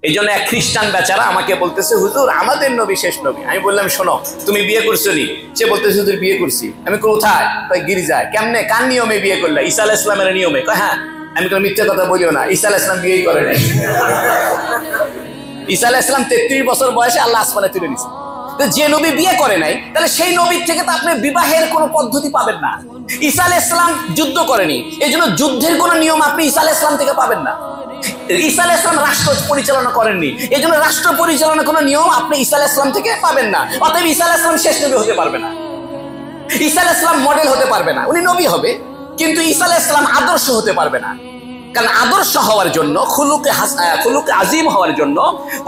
এই জন্য এক খ্রিস্টান বেচারা আমাকে বলতেছে, হুজুর আমাদের নবী শেষ নবী। আমি বললাম, শোনো, তুমি বিয়ে করছো নি? সে বলতেছে, হুজুর বিয়ে করছি। আমি কোথায়? গির্জায়। কেমনে, কার নিয়মে বিয়ে করলা? ঈসা আলাইহিস সালামের নিয়মে। হ্যাঁ। আমি কোনো মিথ্যে কথা বলিও না, ঈসা আলাইহিস সালাম বিয়েই করে নাই। ঈসা আলাইহিস সালাম 33 বছর বয়সে আল্লাহ আসমানে তুলে নিছে। যে নবী বিয়ে করে নাই, তাহলে সেই নবীর থেকে তো আপনি বিবাহের কোনো পদ্ধতি পাবেন না। ঈসা আলাইহিস সালাম যুদ্ধ করেনি, এই জন্য যুদ্ধের কোনো নিয়ম আপনি ঈসা আলাইহিস সালাম থেকে পাবেন না। ঈসা আলাইহিস সালাম রাষ্ট্র পরিচালনা করেননি, এই জন্য রাষ্ট্র পরিচালনার কোনো নিয়ম আপনি ঈসা আলাইহিস সালাম থেকে পাবেন না। অতএব ঈসা আলাইহিস সালাম শেষ নবী হতে পারবে না। ঈসা আলাইহিস সালাম মডেল হতে পারবে না, উনি নবী হবে, কিন্তু ঈসা আলাইহিস সালাম আদর্শ হতে পারবে না। কারণ আদর্শ হওয়ার জন্য, খুলুকে আজিম হওয়ার জন্য,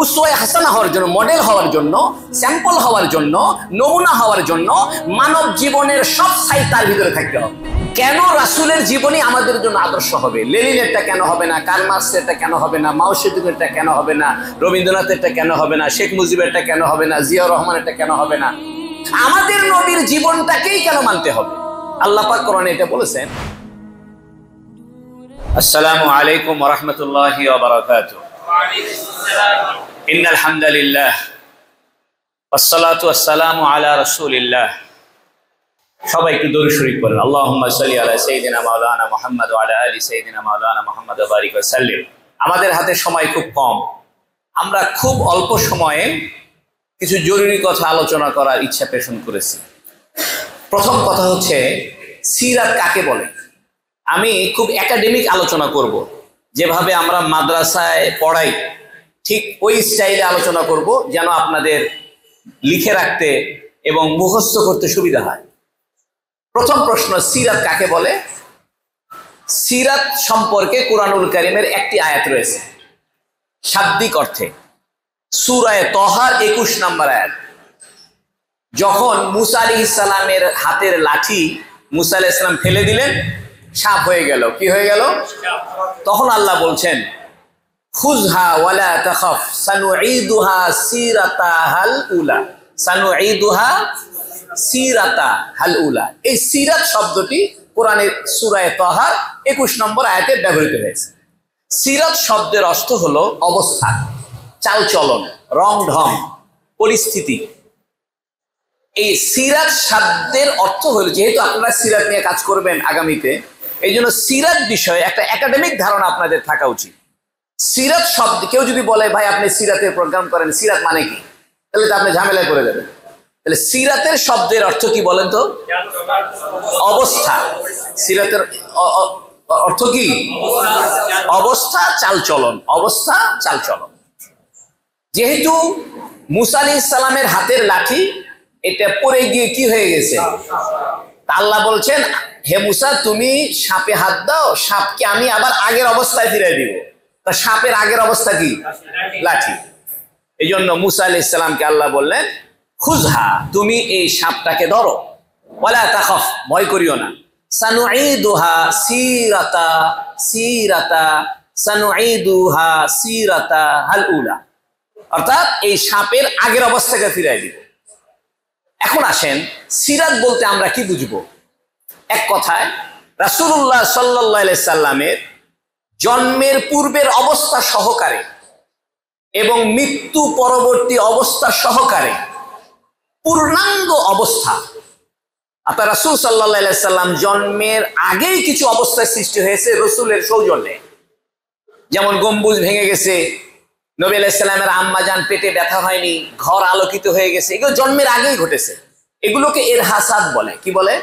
উসওয়ায়ে হাসানা হওয়ার জন্য, মডেল হওয়ার জন্য, স্যাম্পল হওয়ার জন্য, নমুনা হওয়ার জন্য মানব জীবনের সব সাইড তার ভিতরে থাকতে হবে। কেন রাসূলের জীবনী আমাদের জন্য আদর্শ হবে? লেনিনেরটা কেন হবে না? কার্ল মার্কসেরটা কেন হবে না? মাও সেতুংয়েরটা কেন হবে না? রবীন্দ্রনাথেরটা কেন হবে না? শেখ মুজিবেরটা কেন হবে না? জিয়াউর রহমানেরটা কেন হবে না? আমাদের নবীর জীবনটাকেই কেন মানতে হবে? আল্লাহ পাক কোরআনে এটা বলেছেন। আসসালামু আলাইকুম ওয়া রাহমাতুল্লাহি ওয়া বারাকাতুহু। ওয়া আলাইকুম আসসালাম। ইন্নাল হামদালিল্লাহ ওয়াস সালাতু ওয়াস সালামু আলা রাসূলিল্লাহ। সবাই একটু দরুদ শরীফ পড়েন। আল্লাহুম্মা সাল্লি আলা সাইয়্যিদিনা মাওলানা মুহাম্মদ ওয়া আলা আলি সাইয়্যিদিনা মাওলানা মুহাম্মদ ওয়া বারিক ওয়া সাল্লিম। আমাদের হাতে সময় খুব কম, আমরা খুব অল্প সময়ে কিছু জরুরি কথা আলোচনা করার ইচ্ছা পোষণ করেছি। প্রথম কথা হচ্ছে, সিরাত কাকে বলে? আমি খুব একাডেমিক আলোচনা করব, যেভাবে আমরা মাদ্রাসায় পড়াই ঠিক ওই স্টাইলে আলোচনা করব, যেন আপনাদের লিখে রাখতে এবং মুখস্থ করতে সুবিধা হয়। প্রথম প্রশ্ন, সিরাত কাকে বলে? সিরাত সম্পর্কে কুরআনুল কারীমের একটি আয়াত রয়েছে শাব্দিক অর্থে, সূরা তহার 21 নম্বর আয়াত। যখন মুসা আলাইহিস সালামের হাতের লাঠি মুসা আলাইহিস সালাম ফেলে দিলেন, সাপ হয়ে গেল। কি হয়ে গেল? তখন আল্লাহ বলছেন, খুযহা ওয়ালা তাখাফ সানুঈদুহা সিরাতাহাল উলা। সানুঈদুহা সিরাতাহাল উলা। এই সিরাত শব্দটি কোরআনের সূরা তহার 21 নম্বর আয়াতে ব্যবহৃত হয়েছে। সিরাত শব্দের অর্থ হলো অবস্থা, চালচলন, রং ঢং, পরিস্থিতি। এই সিরাত শব্দের অর্থ হলো, যেহেতু আপনারা সিরাত নিয়ে কাজ করবেন আগামীতে, এই জন্য সিরাত বিষয়ে একটা একাডেমিক ধারণা আপনাদের থাকা উচিত। সিরাত শব্দ, কেউ যদি বলে ভাই আপনি সিরাতের প্রোগ্রাম করেন, সিরাত মানে কি, তাহলে তো আপনি ঝামেলায় পড়ে যাবেন। তাহলে সিরাতের শব্দের অর্থ কি বলেন তো? অবস্থা। সিরাতের অর্থ কি? অবস্থা, চালচলন। অবস্থা, চালচলন। যেহেতু মুসা আলাইহিস সালামের হাতের লাঠি এটা পড়ে গিয়ে কি হয়ে গেছে, আল্লাহ বলছেন, হে মুসা তুমি সাপে হাত দাও, সাপকে আমি আবার আগের অবস্থায় ফিরিয়ে দিব। তা সাপের আগের অবস্থা কি? লাঠি। এই জন্য মুসা আলাইহিস সালামকে আল্লাহ বললেন, খুযহা, তুমি এই সাপটাকে ধরো, ওয়ালা তাখাফ, ভয় করিও না, সানুঈদুহা সিরাতা সিরাতা সানুঈদুহা সিরাতাহাল উলা, অর্থাৎ এই সাপের আগের অবস্থাকে ফিরিয়ে দিব। এখন আসেন, সিরাত বলতে আমরা কি বুঝবো? এক কথায় রাসূলুল্লাহ সাল্লাল্লাহু আলাইহি সাল্লামের জন্মের পূর্বের অবস্থা সহকারে এবং মৃত্যু পরবর্তী অবস্থা সহকারে পূর্ণাঙ্গ অবস্থা। আপনার রাসূল সাল্লাল্লাহু আলাইহি সাল্লাম জন্মের আগেই কিছু অবস্থার সৃষ্টি হয়েছে রাসূলের সৌজন্যে, যেমন গম্বুজ ভেঙে গেছে, নবী আলাইহিস সালামের আম্মাজান পেটে ব্যথা হয়নি, ঘর আলোকিত হয়ে গেছে, এগুলো জন্মের আগেই ঘটেছে। এগুলোকে ইরহাসাত বলে। কি বলে?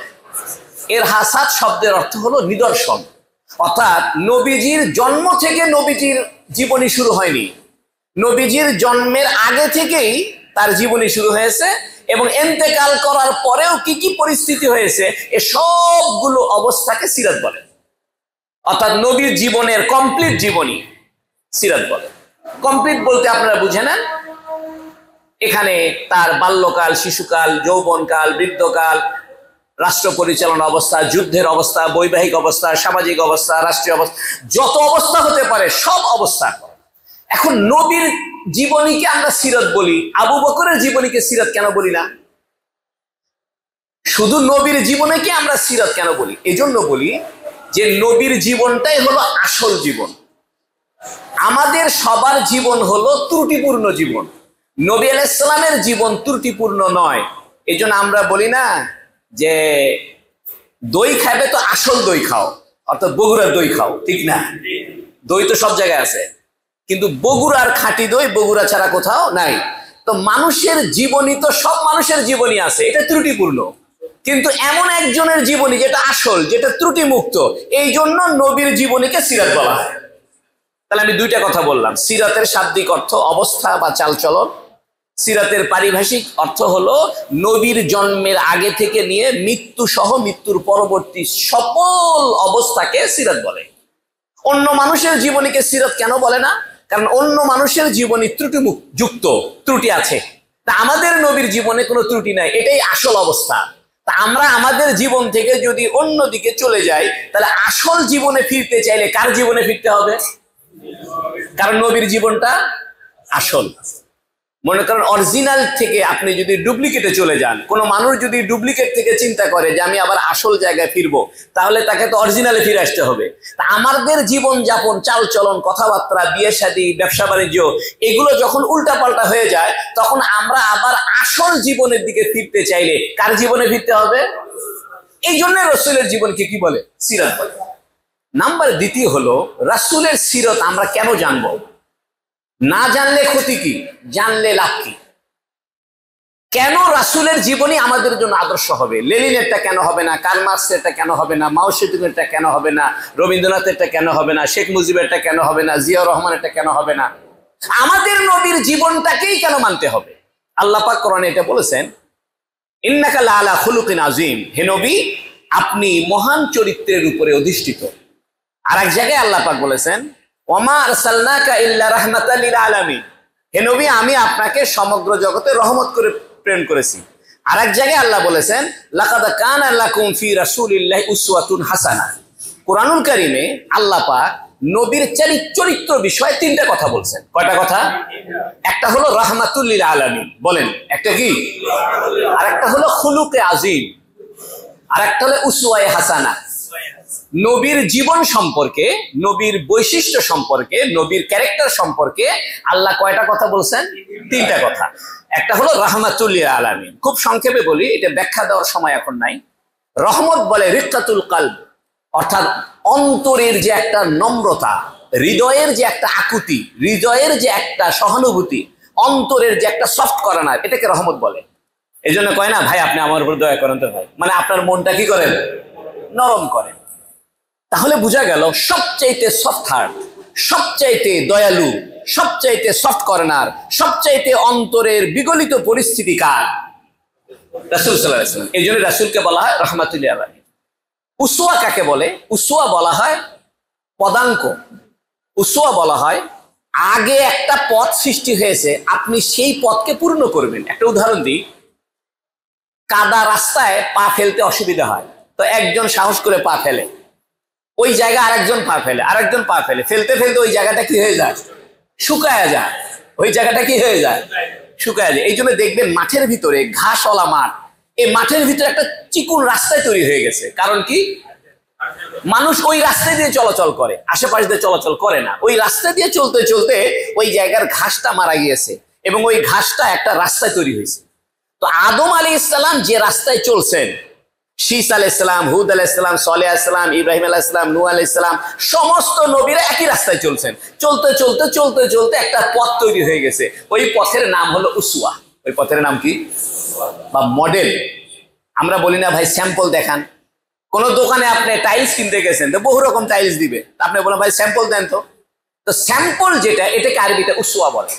ইরহাসাত শব্দের অর্থ হলো নিদর্শন। অর্থাৎ নবীজির জন্ম থেকে নবীজির জীবনী শুরু হয়নি, নবীজির জন্মের আগে থেকেই তার জীবনী শুরু হয়েছে, এবং ইন্তেকাল করার পরেও কি কি পরিস্থিতি হয়েছে এ সবগুলো অবস্থাকে সিরাত বলে। অর্থাৎ নবীর জীবনের কমপ্লিট জীবনী সিরাত বলে। কমপ্লিট বলতে আপনারা বুঝে নেন, এখানে তার বাল্যকাল, শিশুকাল, যৌবনকাল, বৃদ্ধকাল, রাষ্ট্র পরিচালনা অবস্থা, যুদ্ধের অবস্থা, বৈবাহিক অবস্থা, সামাজিক অবস্থা, রাষ্ট্রীয় অবস্থা, যত অবস্থা হতে পারে সব অবস্থা। এখন নবীর জীবনীকে আমরা সিরাত বলি, আবু বকরের জীবনীকে সিরাত কেন বলি না? শুধু নবীর জীবনীকে আমরা সিরাত কেন বলি? এজন্য বলি যে নবীর জীবনটাই হলো আসল জীবন। আমাদের সবার জীবন হলো ত্রুটিপূর্ণ জীবন। নবী আলাইহিস সালামের জীবন ত্রুটিপূর্ণ নয়। এই জন্য আমরা বলি না যে দই খাবে তো আসল দই খাও, অর্থাৎ বগুড়ার দই খাও, ঠিক না? দই তো সব জায়গায় আছে, কিন্তু বগুড়ার খাঁটি দই বগুড়া ছাড়া কোথাও নাই। তো মানুষের জীবনী তো সব মানুষের জীবনী আছে, এটা ত্রুটিপূর্ণ, কিন্তু এমন একজনের জীবনী যেটা আসল, যেটা ত্রুটি মুক্ত, এই জন্য নবীর জীবনীকে সিরাত বলা হয়। তাহলে আমি দুইটা কথা বললাম। সিরাতের শাব্দিক অর্থ অবস্থা বা চালচলন, সিরাতের পারিভাষিক অর্থ হলো নবীর জন্মের আগে থেকে নিয়ে মৃত্যু সহ মৃত্যুর পরবর্তী সকল অবস্থাকে সিরাত বলে। অন্য মানুষের জীবনীকে সিরাত কেন বলে না? কারণ অন্য মানুষের জীবনী ত্রুটি যুক্ত, ত্রুটি আছে। তা আমাদের নবীর জীবনে কোনো ত্রুটি নাই, এটাই আসল অবস্থা। তা আমরা আমাদের জীবন থেকে যদি অন্যদিকে চলে যাই, তাহলে আসল জীবনে ফিরতে চাইলে কার জীবনে ফিরতে হবে? কারণ নবীর জীবনটা আসল। মনে করেন অরিজিনাল থেকে আপনি যদি ডুপ্লিকেটে চলে যান, কোনো মানুষ যদি ডুপ্লিকেট থেকে চিন্তা করে যে আমি আবার আসল জায়গায় ফিরবো, তাহলে তাকে তো অরিজিনালে ফিরে আসতে হবে। তা আমাদের জীবন যাপন, চাল চলন, কথাবার্তা, বিয়ে শাদী, ব্যবসা বাণিজ্য, এগুলো যখন উল্টাপাল্টা হয়ে যায়, তখন আমরা আবার আসল জীবনের দিকে ফিরতে চাইলে কার জীবনে ফিরতে হবে? এই জন্য রাসূলের জীবনকে কি বলে? সিরাত বলে। নাম্বার দ্বিতীয় হলো রাসূলের সিরাত আমরা কেন জানবো? না জানলে ক্ষতি কি, জানলে লাভ কি? কেন রাসূলের জীবনী আমাদের জন্য আদর্শ হবে? লেনিনেরটা কেন হবে না? কার্ল মার্কসেরটা কেন হবে না? মাও সেতুংয়েরটা কেন হবে না? রবীন্দ্রনাথেরটা কেন হবে না? শেখ মুজিবেরটা কেন হবে না? জিয়াউর রহমানেরটা কেন হবে না? আমাদের নবীর জীবনটাকেই কেন মানতে হবে? আল্লাহ পাক কোরআনে এটা বলেছেন, ইন্নাকা লাআলা খুলুকিন আযীম, হে নবী আপনি মহান চরিত্রের উপরে অধিষ্ঠিত। আর এক জায়গায় আল্লাহ পাক বলেছেন, ওয়ামা আরসালনাকা ইল্লা রাহমাতাল লিল আলামিন, হে নবী আমি আপনাকে সমগ্র জগতে রহমত করে প্রেরণ করেছি। আর এক জায়গায় আল্লাহ বলেছেন, লাকাদ কানা লাকুম ফি রাসূলিল্লাহি উসওয়াতুন হাসানা। কুরআনুল কারীমে আল্লাহ পাক নবীর চরিত্র বিষয়ে তিনটা কথা বলছেন। কয়টা কথা? একটা হলো রাহমাতুল লিল আলামিন, বলেন একটা কি? আর একটা হলো খুলুকে আযীম, আর একটা হলো উসওয়ায়ে হাসানা। নবীর জীবন সম্পর্কে, নবীর বৈশিষ্ট্য সম্পর্কে, নবীর ক্যারেক্টার সম্পর্কে আল্লাহ কয়টা কথা বলছেন? তিনটা কথা। একটা হলো রাহমাতুল লিল আলামিন। খুব সংক্ষেপে বলি, এটা ব্যাখ্যা দেওয়ার সময় এখন নাই। রহমত বলে রিক্কাতুল কলব, অর্থাৎ অন্তরের যে একটা নম্রতা, হৃদয়ের যে একটা আকুতি, হৃদয়ের যে একটা সহানুভূতি, অন্তরের যে একটা সফট কর্নার, এটাকে রহমত বলে। এই জন্য কয় না, ভাই আপনি আমার উপর দয়া করেন তো ভাই, মানে আপনার মনটা কি করেন? নরম করেন। তাহলে বোঝা গেল সবচাইতে সফট হার্ট, সবচাইতে দয়ালু, সবচাইতে সফট কর্নার, সবচাইতে অন্তরের বিগলিত পরিস্থিতি কার? রাসূল সাল্লাল্লাহু আলাইহি ওয়াসাল্লাম। এই জন্য রাসূলকে বলা হয় রাহমাতুল লিল আলামিন। উসওয়া কাকে বলে? উসওয়া বলা হয় পদাঙ্ক। উসওয়া বলা হয় আগে একটা পথ সৃষ্টি হয়েছে, আপনি সেই পথকে পূর্ণ করবেন। একটা উদাহরণ দিই, কাদা রাস্তায় পা ফেলতে অসুবিধা হয়, তো একজন সাহস করে পা ফেলে, ওই জায়গা আরেকজন পা ফেলে, আরেকজন পা ফেলে, ফেলতে ফেলতে ওই জায়গাটা কি হয়ে যায়? শুকায়া যায়। ওই জায়গাটা কি হয়ে যায়? শুকায়া যায়। এই জন্য দেখবেন মাঠের ভিতরে, ঘাসওয়ালা মাঠ, এই মাঠের ভিতরে একটা চিকুন রাস্তায় তৈরি হয়ে গেছে। কারণ কি? মানুষ ওই রাস্তা দিয়ে চলাচল করে, আশেপাশে দিয়ে চলাচল করে না। ওই রাস্তা দিয়ে চলতে চলতে ওই জায়গার ঘাসটা মারা গিয়েছে এবং ওই ঘাসটা একটা রাস্তায় তৈরি হয়েছে। তো আদম আলাইহিস সালাম যে রাস্তায় চলছেন, শীস আলাইহিস সালাম, হুদ আলাইহিস সালাম, সালেহ আলাইহিস সালাম, ইব্রাহিম আলাইহিস সালাম, নূহ আলাইহিস সালাম, সমস্ত নবীরা একই রাস্তায় চলছেন। চলতে চলতে চলতে চলতে একটা পথ তৈরি হয়ে গেছে। ওই পথের নাম হলো উসওয়া। ওই পথের নাম কি? বা মডেল। আমরা বলি না ভাই স্যাম্পল দেখান। কোন দোকানে আপনি টাইলস কিনতে গেছেন, তো বহু রকম টাইলস দিবে, আপনি বলেন ভাই স্যাম্পল দেন তো। তো স্যাম্পল যেটা, এটাকে আরবিতে উসওয়া বলে।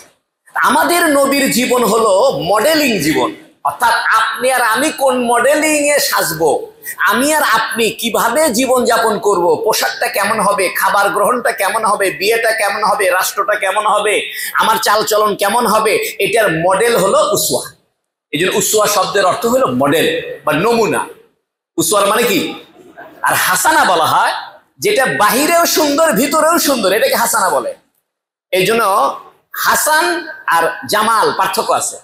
আমাদের নবীর জীবন হলো মডেলিং জীবন। অর্থাৎ আপনি আর আমি কোন মডেলিং এ সাজবো, আমি আর আপনি কিভাবে জীবন যাপন করব, পোশাকটা কেমন হবে, খাবার গ্রহণটা কেমন হবে, বিয়েটা কেমন হবে, রাষ্ট্রটা কেমন হবে, আমার চালচলন কেমন হবে, এটার মডেল হলো উসওয়া। এই জন্য উসওয়া শব্দের অর্থ হলো মডেল বা নমুনা। উসওয়ার মানে কি? আর হাসানা বলা হয় যেটা বাহিরেও সুন্দর ভিতরেও সুন্দর, এটাকে হাসানা বলে। এই জন্য হাসান আর জামাল পার্থক্য আছে।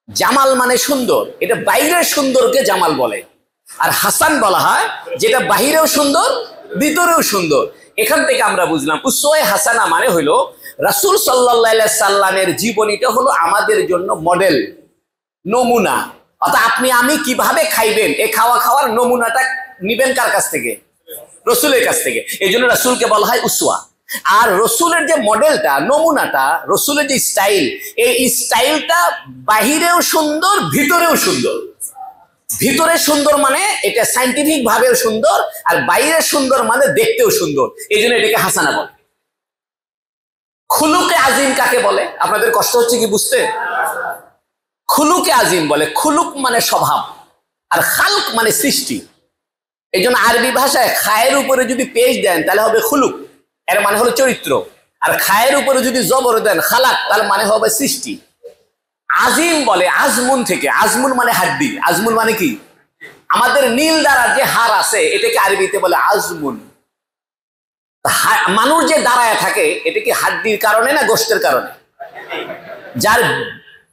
জামাল মানে সুন্দর, এটা বাইরের সুন্দরকে জামাল বলে। আর হাসান বলা হয় যেটা বাহিরেও সুন্দর ভিতরেও সুন্দর। এখান থেকে আমরা বুঝলাম উসওয়ায়ে হাসানা মানে হইলো রাসূল সাল্লাল্লাহু আলাইহি সাল্লামের জীবনীটা হলো আমাদের জন্য মডেল, নমুনা। অর্থাৎ আপনি আমি কিভাবে খাইবেন, এই খাওয়ার নমুনাটা নিবেন কার কাছ থেকে? রসুলের কাছ থেকে। এই জন্য রাসূলকে বলা হয় উসওয়া। আর রসুলের যে মডেলটা, নমুনাটা, রসুলের যে স্টাইল, এই স্টাইলটা বাহিরেও সুন্দর, ভিতরেও সুন্দর। ভিতরে সুন্দর মানে এটা সাইন্টিফিক ভাবেও সুন্দর, আর বাইরে সুন্দর মানে দেখতেও সুন্দর। এই জন্য এটাকে হাসানা বলে। খুলুকে আজিম কাকে বলে? আপনাদের কষ্ট হচ্ছে কি বুঝতে? খুলুকে আজিম বলে। খুলুক মানে স্বভাব, আর খালক মানে সৃষ্টি। এই জন্য আরবি ভাষায় খায়ের উপরে যদি পেশ দেন তাহলে হবে খুলুক, এর মানে হলো চরিত্র। আর খায়ের উপরে যদি জবর দেন খালাক, তাহলে মানে হবে সৃষ্টি। আজিম বলে আজমুন থেকে। আজমুন মানে হাড্ডি। আজমুন মানে কি? আমাদের নীল দ্বারা যে হাড় আছে এটাকে আরবিতে বলে আজমুন। মানুষ যে দাঁড়ায় থাকে এটা কি হাড্ডির কারণে না গোশতের কারণে? যার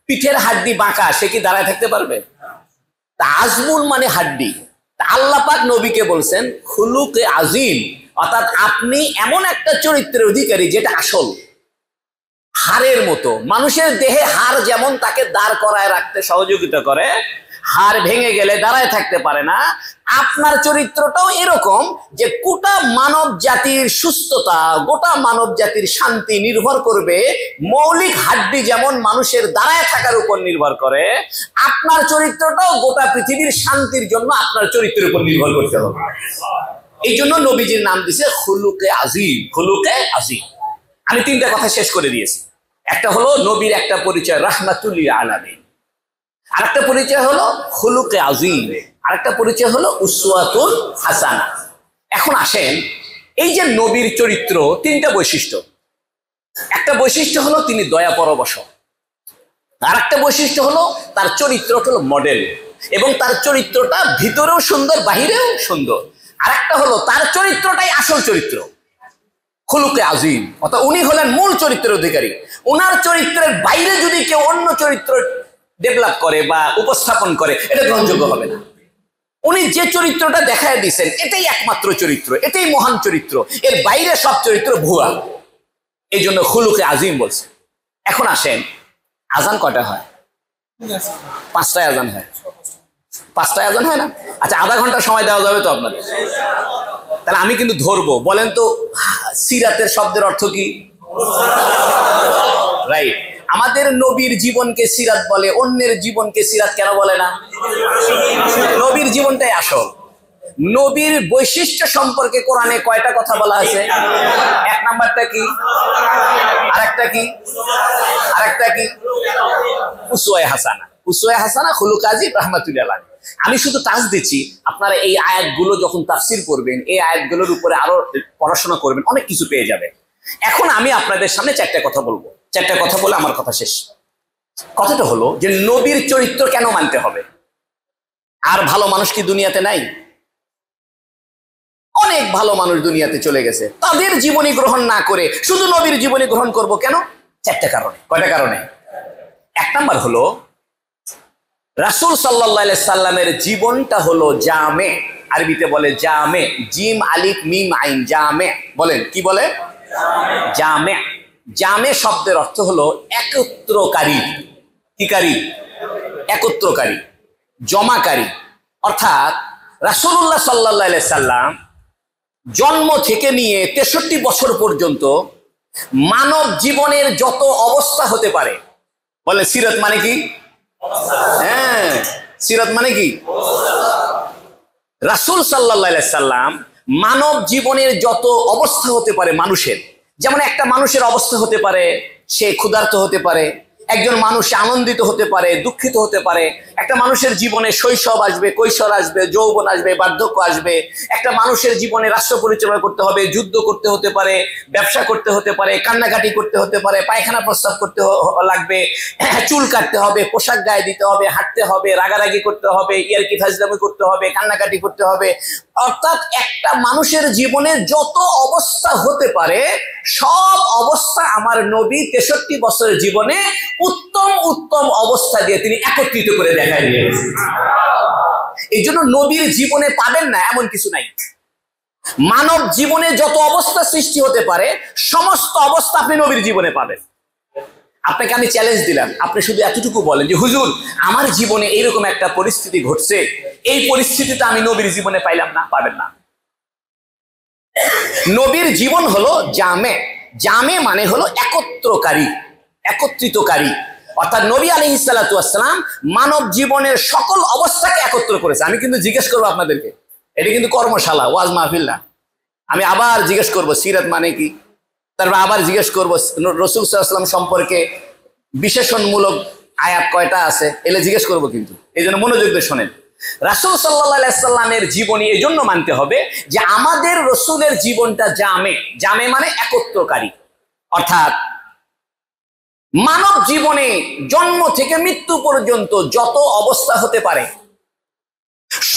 পিঠের হাড্ডি বাঁকা সে কি দাঁড়ায় থাকতে পারবে? তা আজমুন মানে হাড্ডি। আল্লাহ পাক নবীকে বলছেন খুলুকে আজিম, অর্থাৎ আপনি এমন একটা চরিত্রের অধিকারী যেটা আসল, হাড়ের মতো। মানুষের দেহে হাড় যেমন তাকে দাঁড় করায় রাখতে সহযোগিতা করে, হাড় ভেঙে গেলে দাঁড়ায় থাকতে পারে না, আপনার চরিত্রটাও এরকম যে গোটা মানব জাতির সুস্থতা, গোটা মানব জাতির শান্তি নির্ভর করবে মৌলিক হাড্ডি যেমন মানুষের দাঁড়ায় থাকার উপর নির্ভর করে, আপনার চরিত্রটাও গোটা পৃথিবীর শান্তির জন্য আপনার চরিত্রের উপর নির্ভর করতে হবে। এই জন্য নবীজির নাম দিছে খুলুকে আজিম। খুলুকে আজিম। আমি তিনটা কথা শেষ করে দিয়েছি। একটা হলো নবীর একটা পরিচয় রাহমাতুল লিল আলামিন, আরেকটা পরিচয় হলো খুলুকে আজিম, আরেকটা পরিচয় হলো উসওয়াতুন হাসানা। এখন আসেন, এই যে নবীর চরিত্র তিনটা বৈশিষ্ট্য। একটা বৈশিষ্ট্য হলো তিনি দয়া পরবশ, আরেকটা বৈশিষ্ট্য হলো তার চরিত্রটা হলো মডেল, এবং তার চরিত্রটা ভিতরেও সুন্দর বাহিরেও সুন্দর। আরেকটা হলো তার চরিত্রটাই আসল চরিত্র, খুলুকে আজিম, অর্থাৎ উনি হলেন মূল চরিত্রের অধিকারী। ওনার চরিত্রের বাইরে যদি কেউ অন্য চরিত্র ডেভেলপ করে বা উপস্থাপন করে এটা গ্রহণযোগ্য হবে না। উনি যে চরিত্রটা দেখায় দিয়েছেন এটাই একমাত্র চরিত্র, এটাই মহান চরিত্র, এর বাইরে সব চরিত্র ভুয়া। এই জন্য খুলুকে আজিম বলছে। এখন আসেন, আজান কয়টা হয়? 5টায় আজান হয়। 5টায় আজান হয় না? আচ্ছা, আধা ঘন্টা সময় দেওয়া যাবে তো আপনাদের? তাহলে আমি কিন্তু ধরবো। বলেন তো সিরাতের শব্দের অর্থ কি? রাইট। আমাদের নবীর জীবনকে সিরাত বলে, অন্যের জীবনকে সিরাত কেন বলে না? নবীর জীবনটাই আসল। নবীর বৈশিষ্ট্য সম্পর্কে কোরআনে কয়টা কথা বলা আছে? এক নাম্বারটা কি? আরেকটা কি? আরেকটা কি? উসওয়া হাসানা। উসওয়া হাসানা, খুলুক আজিম, রাহমাতুল লিল আলামিন। আমি শুধু টাচ দিচ্ছি, আপনারা এই আয়াতগুলো যখন তাফসীর করবেন, এই আয়াতগুলোর উপরে আরো পড়াশোনা করবেন, অনেক কিছু পেয়ে যাবেন। এখন আমি আপনাদের সামনে চারটা কথা বলবো, চারটা কথা বলে আমার কথা শেষ। কথাটা হলো যে নবীর চরিত্র কেন মানতে হবে? আর ভালো মানুষ কি দুনিয়াতে নাই? অনেক ভালো মানুষ দুনিয়াতে চলে গেছে, তাদের জীবনী গ্রহণ না করে শুধু নবীর জীবনী গ্রহণ করব কেন? চারটা কারণে। কয়টা কারণে? এক নাম্বার হলো রাসূল সাল্লাল্লাহু আলাইহি সাল্লামের জীবনটা হলো জামে। আরবিতে বলে জামে, জিম আলিফ মিম আইন, জামে। বলেন কি বলে? জামে। জামে শব্দের অর্থ হলো একত্রকারী। কি কারী? একত্রকারী, জমাকারী। অর্থাৎ রাসূলুল্লাহ সাল্লাল্লাহু আলাইহি সাল্লাম জন্ম থেকে নিয়ে 63 বছর পর্যন্ত মানব জীবনের যত অবস্থা হতে পারে, বলে সিরাত মানে কি? হ্যাঁ, সিরাত মানে কি? রাসূল সাল্লাল্লাহু আলাইহি সাল্লাম মানব জীবনের যত অবস্থা হতে পারে মানুষের, যেমন একটা মানুষের অবস্থা হতে পারে সে ক্ষুধার্ত হতে পারে, একজন মানুষ আনন্দিত হতে পারে, দুঃখিত হতে পারে, একটা মানুষের জীবনে শৈশব আসবে, কৈশোর আসবে, যৌবন আসবে, বার্ধক্য আসবে, একটা মানুষের জীবনে রাষ্ট্র পরিচালনা করতে হবে, যুদ্ধ করতে হতে পারে, ব্যবসা করতে হতে পারে, কান্নাকাটি করতে হতে পারে, পায়খানা প্রস্রাব করতে লাগবে, চুল কাটতে হবে, পোশাক গায়ে দিতে হবে, হাঁটতে হবে, রাগারাগি করতে হবে, ইয়ারকি ফাজলামি করতে হবে, কান্নাকাটি করতে হবে। অর্থাৎ একটা মানুষের জীবনে যত অবস্থা হতে পারে সব অবস্থা আমার নবী 63 বছরের জীবনে উত্তম উত্তম অবস্থা দিয়ে তিনি একত্রিত করে দেখায় দিয়েছেন। এই জন্য নবীর জীবনে পাবেন না এমন কিছু নাই। মানব জীবনে যত অবস্থা সৃষ্টি হতে পারে সমস্ত অবস্থা আপনি নবীর জীবনে পাবেন। আপনাকে আমি চ্যালেঞ্জ দিলাম, আপনি শুধু এতটুকু বলেন যে হুজুর আমার জীবনে এইরকম একটা পরিস্থিতি ঘটছে, এই পরিস্থিতিটা আমি নবীর জীবনে পাইলাম না। পাবেন না। নবীর জীবন হলো জামে। জামে মানে হলো একত্রকারী, একত্রিতকারী। অর্থাৎ নবী আলাইহিস সালাতু ওয়াস সালাম মানব জীবনের সকল অবস্থাকে একত্র করেছে। আমি কিন্তু জিজ্ঞেস করবো আপনাদেরকে, এটা কিন্তু কর্মশালা, ওয়াজ মাহফিল না। আমি আবার জিজ্ঞেস করবো সিরাত মানে কি, তারপর আবার জিজ্ঞেস করবো রাসূল সাল্লাল্লাহু আলাইহি ওয়াসাল্লাম সম্পর্কে বিশেষণমূলক আয়াত কয়টা আছে, এলে জিজ্ঞেস করবো। কিন্তু এই জন্য মনোযোগ দিয়ে শোনেন। রাসূল সাল্লাল্লাহু আলাইহি সাল্লামের জীবনী এই জন্য মানতে হবে যে আমাদের রসুলের জীবনটা জামে। জামে মানে একত্রকারী। অর্থাৎ মানব জীবনে জন্ম থেকে মৃত্যু পর্যন্ত যত অবস্থা হতে পারে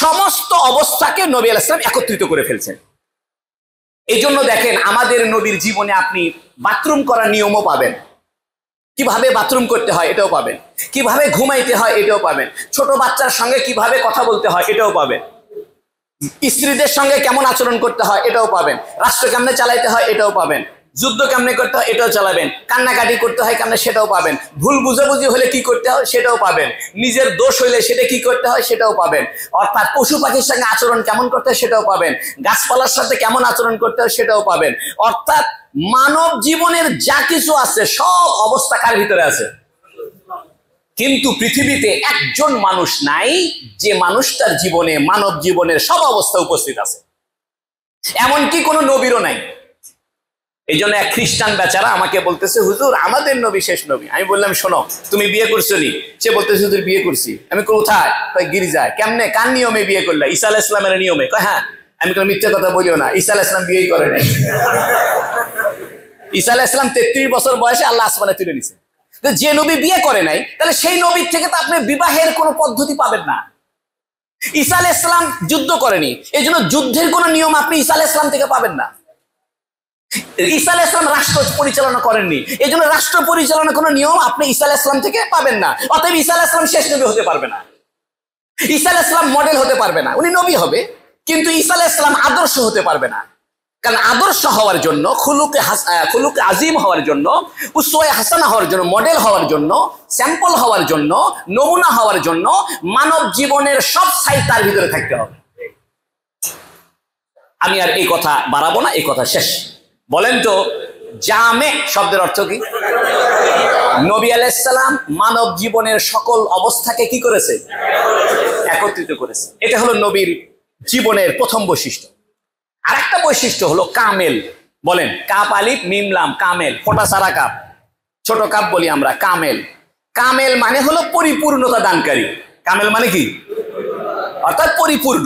সমস্ত অবস্থাকে নবী আলাইহিস সালাম একত্রিত করে ফেলছেন। এই জন্য দেখেন আমাদের নবীর জীবনে আপনি বাথরুম করার নিয়মও পাবেন, কিভাবে বাথরুম করতে হয় এটাও পাবেন, কিভাবে ঘুমাইতে হয় এটাও পাবেন, ছোট বাচ্চার সঙ্গে কিভাবে কথা বলতে হয় এটাও পাবেন, স্ত্রীদের সঙ্গে কেমন আচরণ করতে হয় এটাও পাবেন, রাষ্ট্র কেমনে চালাইতে হয় এটাও পাবেন, যুদ্ধ কেমনে করতে হয় এটাও চালাবেন, কান্নাকাটি করতে হয় কেমনে সেটাও পাবেন, ভুল বুঝাবুঝি হলে কি করতে হয় সেটাও পাবেন, নিজের দোষ হইলে সেটা কি করতে হয় সেটাও পাবেন। অর্থাৎ পশু পাখির সঙ্গে আচরণ কেমন করতে হয় সেটাও পাবেন, গাছপালার সাথে কেমন আচরণ করতে হয় সেটাও পাবেন। অর্থাৎ মানব জীবনের যা কিছু আছে সব অবস্থা কার ভিতরে আছে। কিন্তু পৃথিবীতে একজন মানুষ নাই যে মানুষটার জীবনে মানব জীবনের সব অবস্থা উপস্থিত আছে, এমনকি কোনো নবীরও নাই। এই জন্য এক খ্রিস্টান বেচারা আমাকে বলতেছে হুজুর আমাদের নবী শেষ নবী। আমি বললাম শোনো তুমি বিয়ে করছো নি? সে বলতেছে হুজুর বিয়ে করছি। আমি কোথায়? গির্জায়। কেমনে? কার নিয়মে বিয়ে করলা? ঈসা আলাইহিস সালামের নিয়মে। হ্যাঁ। আমি কোনো মিথ্যা কথা বলিও না, ঈসা আলাইহিস সালাম বিয়েই করে নাই। ঈসা আলাইহিস সালাম 33 বছর বয়সে আল্লাহ আসমানে তুলে নিছে। যে নবী বিয়ে করে নাই তাহলে সেই নবীর থেকে তো আপনি বিবাহের কোনো পদ্ধতি পাবেন না। ঈসা আলাইহিস সালাম যুদ্ধ করেনি, এই জন্য যুদ্ধের কোনো নিয়ম আপনি ঈসা আলাইহিস সালাম থেকে পাবেন না। ঈসা আলাইহিস সালাম রাষ্ট্র পরিচালনা করেননি, এই জন্য রাষ্ট্র পরিচালনা কোনো নিয়ম আপনি ঈসা আলাইহিস সালাম থেকে পাবেন না। অতএব ঈসা আলাইহিস সালাম শেষ নবী হতে পারবে না। ঈসা আলাইহিস সালাম মডেল হতে পারবে না, উনি নবী হবে কিন্তু ঈসা আলাইহিস সালাম আদর্শ হতে পারবে না। কারণ আদর্শ হওয়ার জন্য, খুলুকে আজিম হওয়ার জন্য, উসওয়ায়ে হাসানা হওয়ার জন্য, মডেল হওয়ার জন্য, স্যাম্পল হওয়ার জন্য, নমুনা হওয়ার জন্য মানব জীবনের সব সাইড তার ভিতরে থাকতে হবে। আমি আর এই কথা বাড়াবো না, এই কথা শেষ। বলেন তো জামে শব্দের অর্থ কি? নবী আলাইহিস সালাম মানব জীবনের সকল অবস্থাকে কি করেছে? একত্রিত করেছে। এটা হলো নবীর জীবনের প্রথম বৈশিষ্ট্য। আরেকটা বৈশিষ্ট্য হলো কামেল। বলেন কাপ আলিফ মিম লাম, কামেল, ফোঁটা সারা কাপ, ছোট কাপ বলি আমরা। কামেল, কামেল মানে হলো পরিপূর্ণতা দানকারী। কামেল মানে কি? অর্থাৎ পরিপূর্ণ।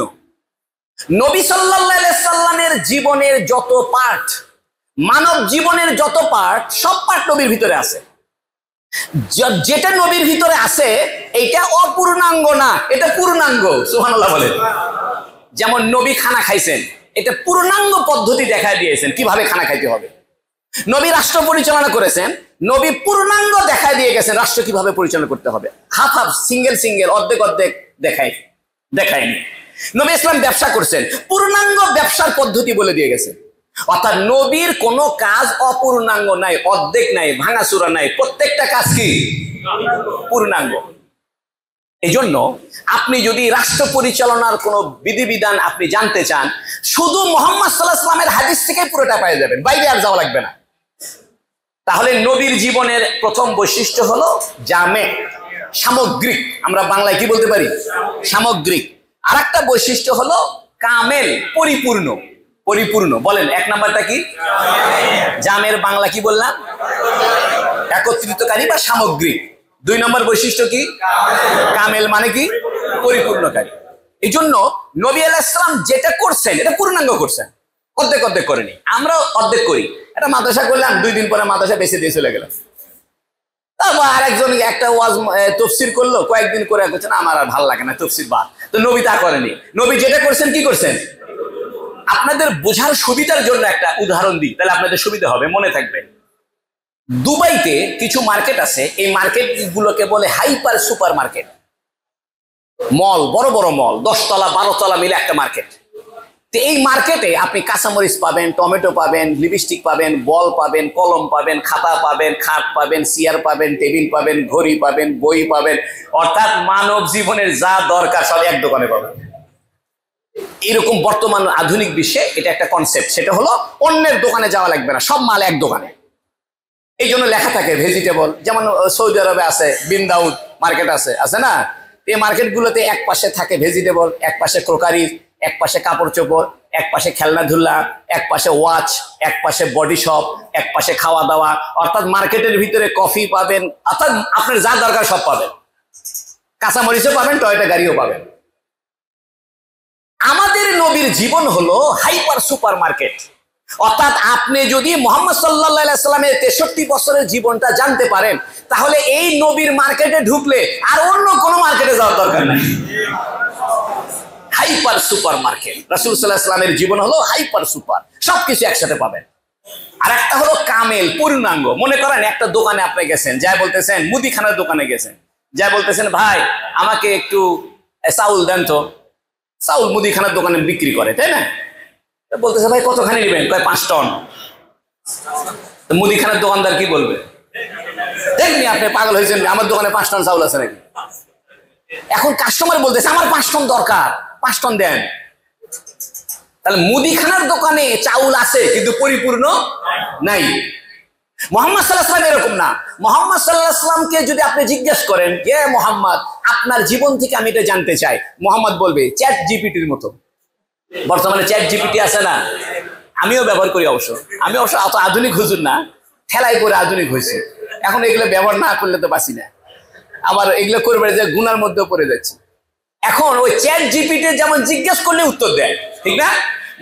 নবী সাল্লাল্লাহু আলাইহি সাল্লামের জীবনের যত পার্ট, মানব জীবনের যত পার্ট, সব পার্ট নবীর ভিতরে আছে। যেটা নবীর ভিতরে আছে এটা অপূর্ণাঙ্গ না, এটা পূর্ণাঙ্গ। সুবহানাল্লাহ বলেন। যেমন নবী খানা খাইছেন, এটা পূর্ণাঙ্গ পদ্ধতি দেখায় দিয়েছেন কিভাবে খানা খাইতে হবে। নবী রাষ্ট্র পরিচালনা করেছেন, নবী পূর্ণাঙ্গ দেখায় দিয়ে গেছেন রাষ্ট্র কিভাবে পরিচালনা করতে হবে। হাফ হাফ, সিঙ্গেল সিঙ্গেল, অর্ধেক অর্ধেক দেখায়নি। নবী ইসলাম ব্যবসা করছেন, পূর্ণাঙ্গ ব্যবসার পদ্ধতি বলে দিয়ে গেছেন। অর্থাৎ নবীর কোনো কাজ অপূর্ণাঙ্গ নাই, অর্ধেক নাই, ভাঙাচুরা নাই, প্রত্যেকটা কাজ কি? পূর্ণাঙ্গ। এই জন্য আপনি যদি রাষ্ট্র পরিচালনার কোনো বিধিবিধান আপনি জানতে চান, শুধু মুহাম্মদ সাল্লাল্লাহু আলাইহি ওয়াসাল্লামের হাদিস থেকে পুরোটা পেয়ে যাবেন, বাইরে আর যাওয়া লাগবে না। তাহলে নবীর জীবনের প্রথম বৈশিষ্ট্য হলো জামে, সামগ্রিক। আমরা বাংলায় কি বলতে পারি? সামগ্রিক। আর একটা বৈশিষ্ট্য হলো কামেল, পরিপূর্ণ। পরিপূর্ণ বলেন এক নাম্বারটা কি? জামের বাংলা কি বললাম? একত্রিতকারী বা সামগ্রিক। 2 নম্বর বৈশিষ্ট্য কি? কামেল মানে কি? পরিপূর্ণকারী। এই জন্য নবী আলাইহিস সালাম যেটা করছেন এটা পূর্ণাঙ্গ করছেন, অর্ধেক অর্ধেক করেনি। আমরা অর্ধেক করি। এটা মাদ্রাসা করলাম, 2 দিন পরে মাদ্রাসা বেঁচে দিয়ে চলে গেলাম। তারপর আরেকজন একটা ওয়াজ তাফসীর করলো, কয়েকদিন করে বলছেন আমার আর ভালো লাগে না তাফসীর বাদ। তো নবী তা করেনি। নবী যেটা করছেন কি করছেন? আপনাদের বোঝার সুবিধার জন্য একটা উদাহরণ দিই, তাহলে আপনাদের সুবিধা হবে, মনে থাকবে। দুবাইতে কিছু মার্কেট আছে, এই মার্কেট গুলোকে বলে হাইপার সুপার মার্কেট। মল, বড় বড় মল, 10 তলা 12 তলা মিলে একটা মার্কেট। তো এই মার্কেটে আপনি কাঁচামরিচ পাবেন, টমেটো পাবেন, লিপস্টিক পাবেন, বল পাবেন, কলম পাবেন, খাতা পাবেন, খাট পাবেন, চেয়ার পাবেন, টেবিল পাবেন, ঘড়ি পাবেন, বই পাবেন, অর্থাৎ মানব জীবনের যা দরকার সব এক দোকানে পাবেন। এরকম বর্তমান আধুনিক বিশ্বে এটা একটা কনসেপ্ট, সেটা হলো অন্যের দোকানে যাওয়া লাগবে না, সব মাল এক দোকানে। এই জন্য লেখা থাকে ভেজিটেবল, যেমন সৌদি আরবে আছে বিন দাউদ মার্কেট আছে না, এই মার্কেটগুলোতে এক পাশে থাকে ভেজিটেবল, এক পাশে ক্রোকারি, এক পাশে কাপড় চোপড়, এক পাশে খেলনাধুলা, এক পাশে ওয়াচ, এক পাশে বডি শপ, এক পাশে খাওয়া দাওয়া, অর্থাৎ মার্কেটের ভিতরে কফি পাবেন, অর্থাৎ আপনার যা দরকার সব পাবেন, কাঁচামরিচও পাবেন, টয়টা গাড়িও পাবেন। আমাদের নবীর জীবন হলো হাইপার সুপার মার্কেট, অর্থাৎ আপনি যদি মুহাম্মদ সাল্লাল্লাহু আলাইহি সাল্লামের 63 বছরের জীবনটা জানতে পারেন, তাহলে এই নবীর মার্কেটে ঢুকলে আর অন্য কোনো মার্কেটে যাওয়ার দরকার নেই। হাইপার সুপার মার্কেট, রাসূল সাল্লাল্লাহু আলাইহি সাল্লামের জীবন হলো হাইপার সুপার, সবকিছু একসাথে পাবেন। আর একটা হলো কামেল, পূর্ণাঙ্গ। মনে করেন একটা দোকানে আপনি গেছেন, যাই বলতেছেন, মুদিখানার দোকানে গেছেন, যাই বলতেছেন ভাই আমাকে একটু চাউল দেন তো। চাউল মুদিখানার দোকানে বিক্রি করে, তাই না? বলতেছে ভাই কতখানি নেবেন? কয় 5 টন। মুদিখানার দোকানদার কি বলবে? দেখনি আপনি পাগল হয়েছেন, আমার দোকানে 5 টন চাউল আছে নাকি? এখন কাস্টমার বলতেছে আমার 5 টন দরকার, 5 টন দেন। তাহলে মুদিখানার দোকানে চাউল আছে কিন্তু পরিপূর্ণ নাই। মুহাম্মদ সাল্লাল্লাহু আলাইহি ওয়াসাল্লাম এরকম না। মুহাম্মদ সাল্লাল্লাহু আলাইহি ওয়াসাল্লামকে যদি আপনি জিজ্ঞেস করেন, হে মুহাম্মদ আপনার জীবন থেকে আমি এটা জানতে চাই, মুহাম্মদ বলবে চ্যাট জিপিটির মতো। বর্তমানে চ্যাট জিপিটি আছে না, আমিও ব্যবহার করি, অবশ্য আমি অবশ্য অত আধুনিক হুজুর না, ঠেলাই করে আধুনিক হয়েছে। এখন এগুলো ব্যবহার না করলে তো বাঁচি না, আবার এগুলো করবে যে গুনার মধ্যে পড়ে যাচ্ছে। এখন ওই চ্যাট জিপিটি যেমন জিজ্ঞেস করলে উত্তর দেয়, ঠিক না?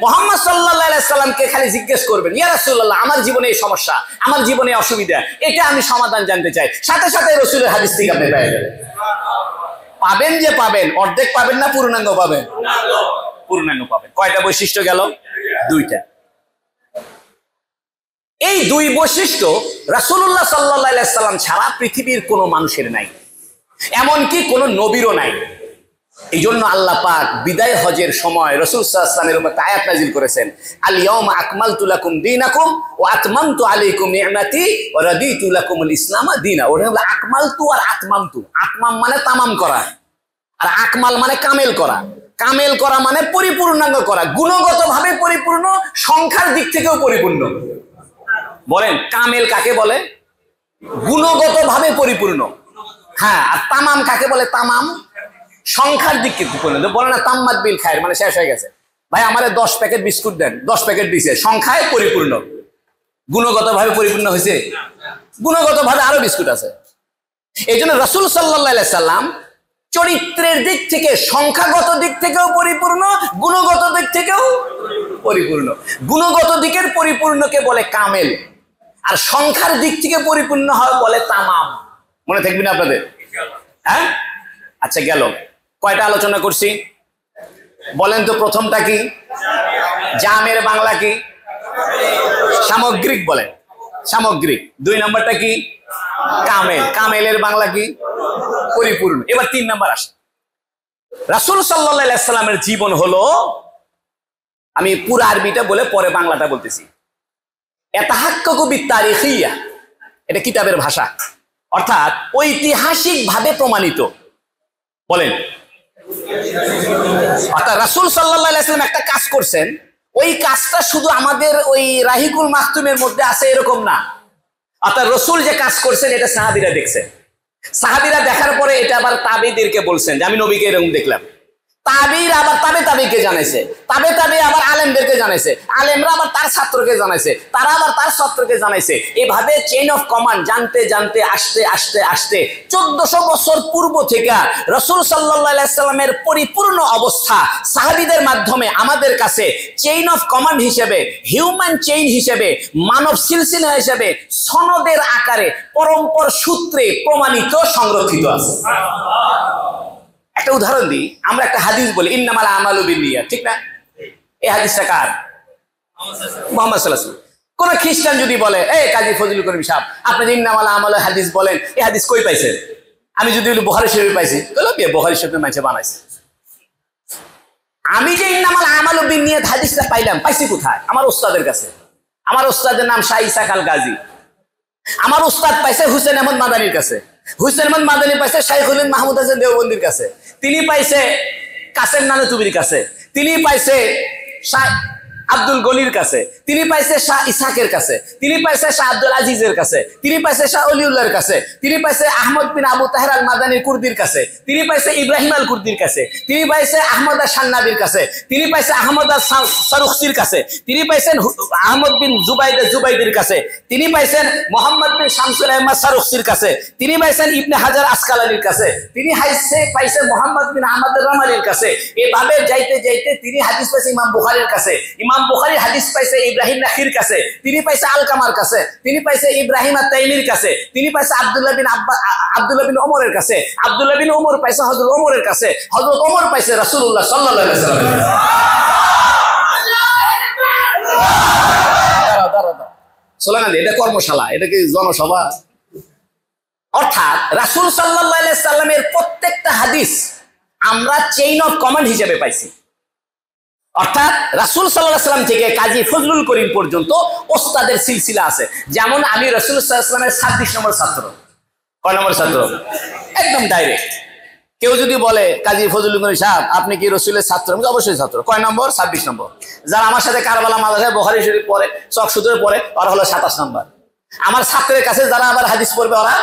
মুহাম্মদ সাল্লাল্লাহু আলাইহি সাল্লামকে খালি জিজ্ঞেস করবেন, ইয়া রাসূলুল্লাহ আমার জীবনে এই সমস্যা, আমার জীবনে অসুবিধা, এটা আমি সমাধান জানতে চাই, সাথে সাথে রাসূলের হাদিস থেকে আপনি পেয়ে যাবেন। পাবেন যে পাবেন, অর্ধেক পাবেন না পূর্ণাঙ্গ পাবেন? পূর্ণাঙ্গ পাবেন। কয়টা বৈশিষ্ট্য গেল? 2টা। এই 2 বৈশিষ্ট্য রাসূলুল্লাহ সাল্লাল্লাহু আলাইহি সাল্লাম ছাড়া পৃথিবীর কোনো মানুষের নাই, এমনকি কোনো নবীরও নাই। এই জন্য আল্লাহ পাক বিদায় হজের সময় রাসূল সাল্লাল্লাহু আলাইহি ওয়াসাল্লামের উপর আয়াত নাযিল করেছেন, আল ইয়াউমা আকমালতু লাকুম দীনাকুম ওয়া আতমামতু আলাইকুম নি'মাতি ওয়া রাদিতু লাকুমুল ইসলাম দীনা। ওটা হলো আকমালতু আর আতমামতু। আতমাম মানে তামাম করা, আর আকমাল মানে কামেল করা। কামেল করা মানে পরিপূর্ণাঙ্গ করা, গুণগতভাবে পরিপূর্ণ, সংখ্যার দিক থেকেও পরিপূর্ণ। বলেন কামেল কাকে বলে? গুণগতভাবে পরিপূর্ণ। হ্যাঁ, আর তামাম কাকে বলে? তামাম সংখ্যার দিক থেকে পরিপূর্ণ। বলে না তাম্মাত বিল খায়ের, মানে শেষ হয়ে গেছে। ভাই আমারে 10 প্যাকেট বিস্কুট দেন, 10 প্যাকেট দিছে, সংখ্যায় পরিপূর্ণ। গুণগতভাবে পরিপূর্ণ হয়েছে? গুণগতভাবে আরো বিস্কুট আছে। এই জন্য রাসূল সাল্লাল্লাহু আলাইহি সাল্লাম চরিত্রের দিক থেকে, সংখ্যাগত দিক থেকেও পরিপূর্ণ, গুণগত দিক থেকেও পরিপূর্ণ। গুণগত দিকের পরিপূর্ণকে বলে কামেল, আর সংখ্যার দিক থেকে পরিপূর্ণ হয় বলে তামাম। মনে থাকবে না আপনাদের? হ্যাঁ, আচ্ছা গেল। কয়টা আলোচনা করছি বলেন তো? প্রথমটা কি? জামের বাংলা কি? সামগ্রিক বলেন, সামগ্রিক। 2 নম্বরটা কি? কামেল। কামেলের বাংলা কি? পরিপূর্ণ। এবার 3 নম্বর আসে। রাসূল সাল্লাল্লাহু আলাইহি সাল্লামের জীবন হলো, আমি পুরো আরবিটা বলে পরে বাংলাটা বলতেছি, ইয়াতাহাক্কাকু বিতারিখিয়া, এটা কিতাবের ভাষা, অর্থাৎ ঐতিহাসিক ভাবে প্রমাণিত। বলেন, অর্থাৎ রাসূল সাল্লাল্লাহু আলাইহি সাল্লাম একটা কাজ করছেন, ওই কাজটা শুধু আমাদের ওই রাহিকুল মাহতুমের মধ্যে আছে এরকম না। অর্থাৎ রাসূল যে কাজ করছেন এটা সাহাবীরা দেখছেন, সাহাবীরা দেখার পরে এটা আবার তাবেঈদেরকে বলছেন যে আমি নবীকে এরকম দেখলাম। তাবেঈরা আবার তাবেঈকে জানাইছে, তাবেঈ আবার আলেমদেরকে জানাইছে, আলেমরা আবার তার ছাত্রকে জানাইছে, তারা আবার তার ছাত্রকে জানাইছে। এভাবে চেইন অফ কমান্ড জানতে জানতে আসতে আসতে আসতে 1400 বছর পূর্ব থেকে রাসূল সাল্লাল্লাহু আলাইহি সাল্লামের পরিপূর্ণ অবস্থা সাহাবীদের মাধ্যমে আমাদের কাছে চেইন অফ কমান্ড হিসেবে, হিউম্যান চেইন হিসেবে, মানব সিলসিলা হিসেবে, সনদের আকারে, পরম্পর সূত্রে প্রমাণিত, সংরক্ষিত আছে। একটা উদাহরণ দিই, আমরা একটা হাদিস বলি ইন্নামাল আমালু বিন্নিয়াত, ঠিক না? এই হাদিসটা কার? মুহাম্মদ সাল্লাল্লাহু আলাইহি ওয়াসাল্লাম। কোন খ্রিস্টান যদি বলে, এই কাজী ফজলুল করিম সাহেব আপনি যে ইন্নামাল আমালু হাদিস বলেন, এই হাদিস কই পাইছেন? আমি যদি বলি বুখারী শরীফে পাইছি, বলে বুখারী শরীফে মাঝে বানাইছে। আমি যে ইন্নামাল আমালু বিন্নিয়াত হাদিসটা পাইছি কোথায়? আমার ওস্তাদের কাছে। আমার ওস্তাদের নাম শাহ ইসা আল গাজী। আমার ওস্তাদ পাইছে হুসেন আহমদ মাদানির কাছে। হুসেন আহমদ মাদানি পাইছে শাইখুল মাহমুদ হাসান দেওবন্দির কাছে। তিনি পাইছে কাসেম নানুতুবির কাছে। তিনি পাইছে শাহ আব্দুল গনির কাছে। তিনি পাইছে শাহ ইসাকের কাছে। তিনি পাইছে শাহ আব্দুল আজিজের কাছে। তিনি পাইছে শাহ অলিউল্লাহর কাছে। তিনি পাইছে আহমদ বিন আবু তাহের আল মাদানির কুর্দির কাছে। তিনি পাইছে ইব্রাহিম আল কুর্দির কাছে। তিনি পাইছে আহমদ আল শান্নাবির কাছে। তিনি পাইছে আহমদ আল সারুখসির কাছে। তিনি পাইছেন আহমদ বিন জুবাইদের কাছে। তিনি পাইছেন মোহাম্মদ বিন শামসুল আহমদ সারুখসির কাছে। তিনি পাইছেন ইবনে হাজার আসকালানির কাছে। তিনি পাইছে মোহাম্মদ বিন আহমদ রামালির কাছে। এভাবে যাইতে যাইতে তিনি হাদিস পাইছে ইমাম বুখারীর কাছে। ইমাম বুখারী হাদিস পাইছে ইব্রাহিম নাখির কাছে। তিনি পাইছে আলকামার কাছে। তিনি পাইছে ইব্রাহিম আত-তাইমির কাছে। তিনি পাইছে আব্দুল্লাহ বিন ওমরের কাছে। আব্দুল্লাহ বিন ওমর পাইছে হযরত ওমরের কাছে। হযরত ওমর পাইছে রাসূলুল্লাহ সাল্লাল্লাহু আলাইহি ওয়াসাল্লাম। স্লোগান দিয়ে, এটা কর্মশালা, এটা কি জনসভা? অর্থাৎ রাসূল সাল্লাল্লাহু আলাইহি সাল্লামের প্রত্যেকটা হাদিস আমরা চেইন অফ কমান্ড হিসেবে পাইছি। অর্থাৎ রাসূল সাল্লাল্লাহু আলাইহি সাল্লাম থেকে কাজী ফজলুল করিম পর্যন্ত ওস্তাদের সিলসিলা আছে। যেমন আমি রাসূল সাল্লাল্লাহু আলাইহি সাল্লামের 26 নম্বর ছাত্র। কয় নম্বর ছাত্র? একদম ডাইরেক্ট। কেউ যদি বলে কাজী ফজলুল করিম সাহেব আপনি কি রাসূলের ছাত্র? আমি অবশ্যই ছাত্র। কয় নম্বর? 26 নম্বর। যারা আমার সাথে কারবালা মাদ্রাসায় বুখারী শরীফ পড়ে, চকসুদরে পড়ে, ওরা হলো 27 নম্বর। আমার ছাত্রের কাছে যারা আবার হাদিস পড়বে ওরা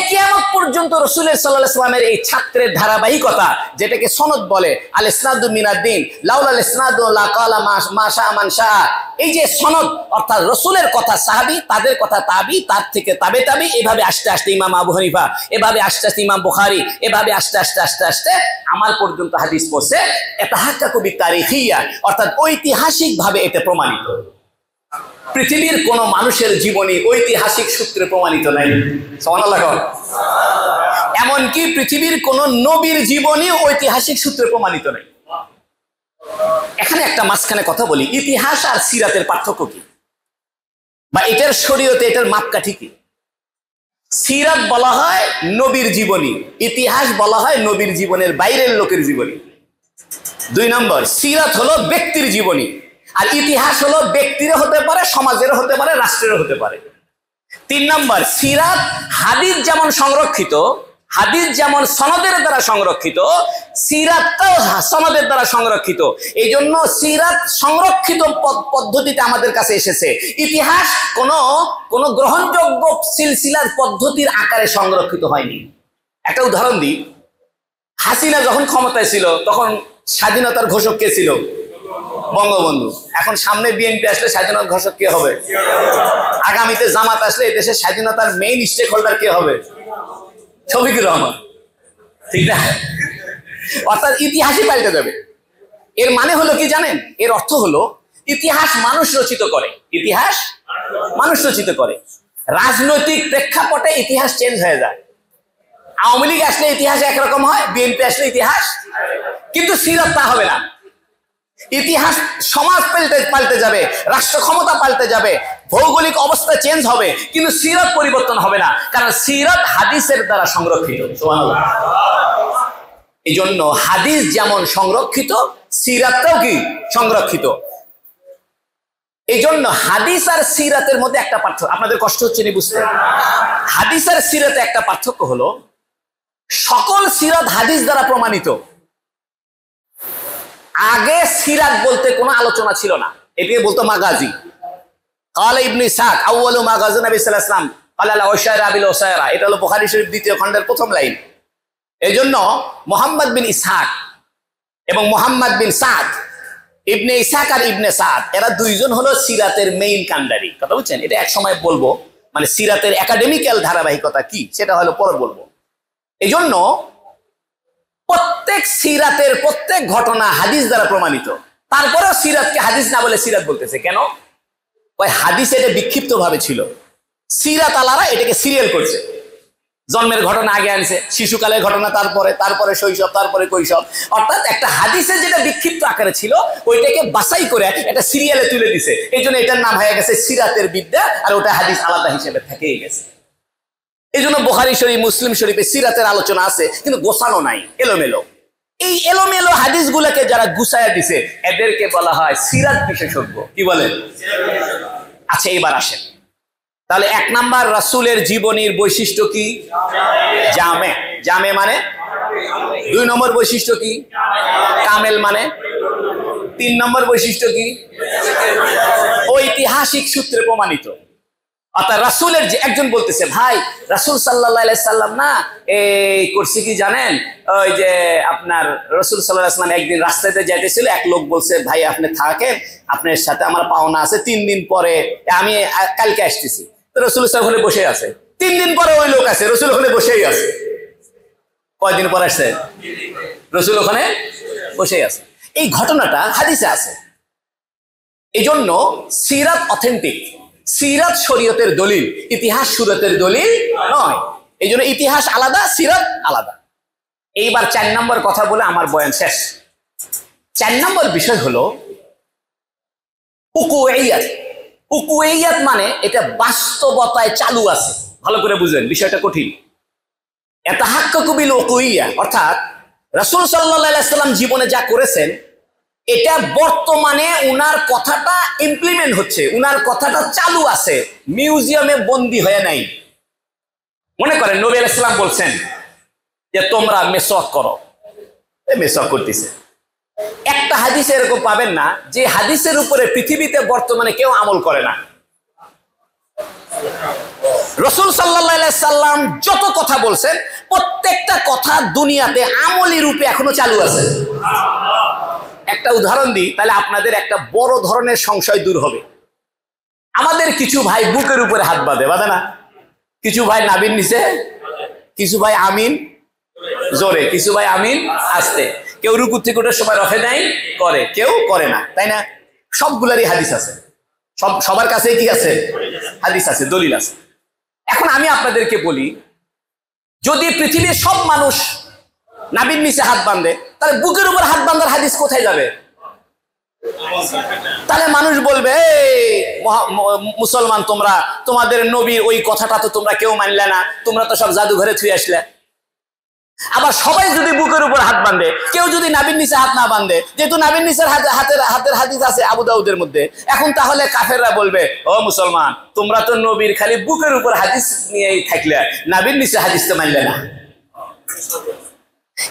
কিয়ামত পর্যন্ত রাসূলের সাল্লাল্লাহু আলাইহি ওয়াসাল্লামের এই ছাত্রের ধারাবাহিকতা, যেটাকে সনদ বলে, আল ইসনাদু মিনাদ-দ্বীন, লাউলাল ইসনাদু লা কালা মা শা মান শা। এই যে সনদ, অর্থাৎ রাসূলের কথা সাহাবী, তাদের কথা তাবি, তার থেকে তাবে তাবি, এভাবে আস্তে আস্তে ইমাম আবু হানিফা, এভাবে আস্তে আস্তে ইমাম বুখারী, এভাবে আস্তে আস্তে আমার পর্যন্ত হাদিস পড়ছে। এটা হাক্কাকু বিতারিখিয়া, অর্থাৎ ঐতিহাসিকভাবে এটা প্রমাণিত। পৃথিবীর কোন মানুষের জীবনী ঐতিহাসিক সূত্রে প্রমাণিত নাই। সুবহানাল্লাহ। এমনকি পৃথিবীর কোন নবীর জীবনী ঐতিহাসিক সূত্রে প্রমাণিত নাই। এখানে একটা মাঝখানে কথা বলি, ইতিহাস আর সিরাতের পার্থক্য কি, বা এটার শরীয়তে এটার মাপকাঠি কি? সিরাত বলা হয় নবীর জীবনী, ইতিহাস বলা হয় নবীর জীবনের বাইরের লোকের জীবনী। 2 নম্বর, সিরাত হলো ব্যক্তির জীবনী, আর ইতিহাস হলো ব্যক্তিরও হতে পারে, সমাজেরও হতে পারে, রাষ্ট্রেরও হতে পারে। 3 নম্বর, সিরাত হাদিস যেমন সংরক্ষিত, হাদিস যেমন সনদের দ্বারা সংরক্ষিত, সিরাতটাও সনদের দ্বারা সংরক্ষিত। এই জন্য সিরাত সংরক্ষিত পদ্ধতিতে আমাদের কাছে এসেছে। ইতিহাস কোন গ্রহণযোগ্য সিলসিলার পদ্ধতির আকারে সংরক্ষিত হয়নি। একটা উদাহরণ দিই, হাসিনা যখন ক্ষমতায় ছিল তখন স্বাধীনতার ঘোষক কে ছিল? বঙ্গবন্ধু। এখন সামনে বিএনপি আসলে স্বাধীনতার ঘোষক কে হবে? আগামীতে জামাত আসলে এই দেশের স্বাধীনতার মেইন স্টেক হোল্ডার কে হবে? শফিকুর রহমান। ঠিক না? অর্থাৎ ইতিহাসই পাল্টে যাবে। এর মানে হলো কি জানেন? এর অর্থ হলো ইতিহাস মানুষ রচিত করে, ইতিহাস মানুষ রচিত করে। রাজনৈতিক প্রেক্ষাপটে ইতিহাস চেঞ্জ হয়ে যায়। আওয়ামী লীগ আসলে ইতিহাস একরকম হয়, বিএনপি আসলে ইতিহাস, কিন্তু সিরাত তা হবে না। ইতিহাস সমাজ পাল্টে যাবে, রাষ্ট্র ক্ষমতা পাল্টে যাবে, ভৌগোলিক অবস্থা চেঞ্জ হবে, কিন্তু সিরাত পরিবর্তন হবে না, কারণ সিরাত হাদিসের দ্বারা সংরক্ষিত। সুবহানাল্লাহ। এই জন্য হাদিস যেমন সংরক্ষিত, সিরাতটাও কি সংরক্ষিত। এই জন্য হাদিস আর সিরাতের মধ্যে একটা পার্থক্য, আপনাদের কষ্ট হচ্ছে না বুঝতে? হাদিস আর সিরাতে একটা পার্থক্য হলো, সকল সিরাত হাদিস দ্বারা প্রমাণিত। আগে সিরাত বলতে কোনো আলোচনা ছিল না, এটিকে বলতো মাগাজি। কালা ইবনে ইসহাক আউয়ালু মাগাজি নবী সাল্লাল্লাহু আলাইহি ওয়াসাল্লাম কালা ওয়াশায়রা বিল ওয়াশায়রা, এটা হলো বুখারী শরীফ 2য় খণ্ডের 1ম লাইন। এই জন্য মুহাম্মদ বিন ইসহাক এবং মুহাম্মদ বিন সাদ, ইবনে ইসহাক আর ইবনে সাদ, এরা দুইজন হলো সিরাতের মেইন কান্ডারি। কথা বুঝছেন? এটা এক সময় বলবো, মানে সিরাতের একাডেমিক্যাল ধারাবাহিকতা কি সেটা হলো পরে বলবো। এই জন্য প্রত্যেক সিরাতের প্রত্যেক ঘটনা হাদিস দ্বারা প্রমাণিত। তারপরেও সিরাতকে হাদিস না বলে সিরাত বলতেছে কেন? ওই হাদিস এটা বিক্ষিপ্ত ভাবে ছিল, সিরাত আলারা এটাকে সিরিয়াল করছে। জন্মের ঘটনা আগে আনছে, শিশুকালের ঘটনা তারপরে শৈশব, তারপরে কৈশোর। অর্থাৎ একটা হাদিসে যেটা বিক্ষিপ্ত আকারে ছিল ওইটাকে বাছাই করে একটা সিরিয়ালে তুলে দিছে। এই জন্য এটার নাম হয়ে গেছে সিরাতের বিদ্যা, আর ওটা হাদিস আলাদা হিসেবে থেকেই গেছে। এই জন্য বুখারী শরীফ, মুসলিম শরীফে সিরাতের আলোচনা আছে, কিন্তু গোছানো নাই, এলোমেলো। এই এলোমেলো হাদিসগুলোকে যারা গুছায়া দিছে এদেরকে বলা হয় সিরাত বিশেষজ্ঞ। কি বলেন? আচ্ছা এবার আসেন, তাহলে 1 নাম্বার রাসূলের জীবনীর বৈশিষ্ট্য কি? জামে। জামে মানে? 2 নম্বর বৈশিষ্ট্য কি? কামেল মানে? 3 নম্বর বৈশিষ্ট্য কি? ঐতিহাসিক সূত্রে প্রমাণিত। অর্থাৎ রাসূলের যে একজন বলতেছে, ভাই রাসূল সাল্লাল্লাহু আলাইহি সাল্লাম না এই করছে কি জানেন, ওই যে আপনার রাসূল সাল্লাল্লাহু আলাইহি সাল্লাম একদিন রাস্তাতে যাইতেছিল, এক লোক বলছে ভাই আপনি থাকেন, আপনার সাথে আমার পাওনা আছে, 3 দিন পরে আমি কালকে আসতেছি। তো রাসূল সাল্লাল্লাহু ওখানে বসে আছে, 3 দিন পরে ওই লোক আছে, রাসূল ওখানে বসেই আছে। কয়দিন পর আসছে? রাসূল ওখানে বসেই আছে। এই ঘটনাটা হাদিসে আছে। এই জন্য সিরাত অথেন্টিক, সিরাত শরীয়তের দলিল, ইতিহাস শরীয়তের দলিল নয়। এই জন্য ইতিহাস আলাদা, সিরাত আলাদা। এইবার 4 নম্বর কথা বলে আমার বয়ান শেষ। 4 নম্বর বিষয় হলো উকুইয়াত। উকুইয়াত মানে এটা বাস্তবতায় চালু আছে। ভালো করে বুঝলেন, বিষয়টা কঠিন। ইয়াতাহাক্কাকু বিল উকুইয়া, অর্থাৎ রাসূল সাল্লাল্লাহু আলাইহি সাল্লাম জীবনে যা করেছেন এটা বর্তমানে উনার কথাটা ইমপ্লিমেন্ট হচ্ছে, উনার কথাটা চালু আছে, মিউজিয়ামে বন্দী হয়ে নাই। মনে করেন নবী আলাইহিস সালাম বলছেন যে তোমরা মেসওয়াক করো, মেসওয়াক করতেছে। একটা হাদিসে এরকম পাবেন না যে হাদিসের উপরে পৃথিবীতে বর্তমানে কেউ আমল করে না। রাসূল সাল্লাল্লাহু আলাইহি সাল্লাম যত কথা বলছেন প্রত্যেকটা কথা দুনিয়াতে আমলি রূপে এখনো চালু আছে। একটা উদাহরণ দিই, তাহলে আপনাদের একটা বড় ধরনের সংশয় দূর হবে। আমাদের কিছু ভাই বুকের উপরে হাত বাঁধে না? কিছু ভাই নাভির নিচে, কিছু ভাই আমিন জোরে, কিছু ভাই আমিন আস্তে, কেউ রুকু থেকে ওঠার সময় রফে নাই করে, কেউ করে না, তাই না? সবগুলারই হাদিস আছে, সবার কাছেই কি আছে? হাদিস আছে, দলিল আছে। এখন আমি আপনাদেরকে বলি, যদি পৃথিবীর সব মানুষ নাভির নিচে হাত বাঁধে তাহলে বুকের উপর হাত বাঁধার হাদিস কোথায় যাবে? তাহলে মানুষ বলবে মুসলমান তোমরা তোমাদের নবীর ওই কথাটা তো তোমরা কেউ মানলে না, তোমরা তো সব জাদুঘরে ছুঁয়ে আসলে। আবার সবাই যদি বুকের উপর হাত বাঁধে, কেউ যদি নাভির নিচে হাত না বাঁধে, যেহেতু নাভির নিচের হাতের হাদিস আছে আবু দাউদের মধ্যে, এখন তাহলে কাফেররা বলবে ও মুসলমান তোমরা তো নবীর খালি বুকের উপর হাদিস নিয়েই থাকলে, নাভির নিচে হাদিস তো মানলে না।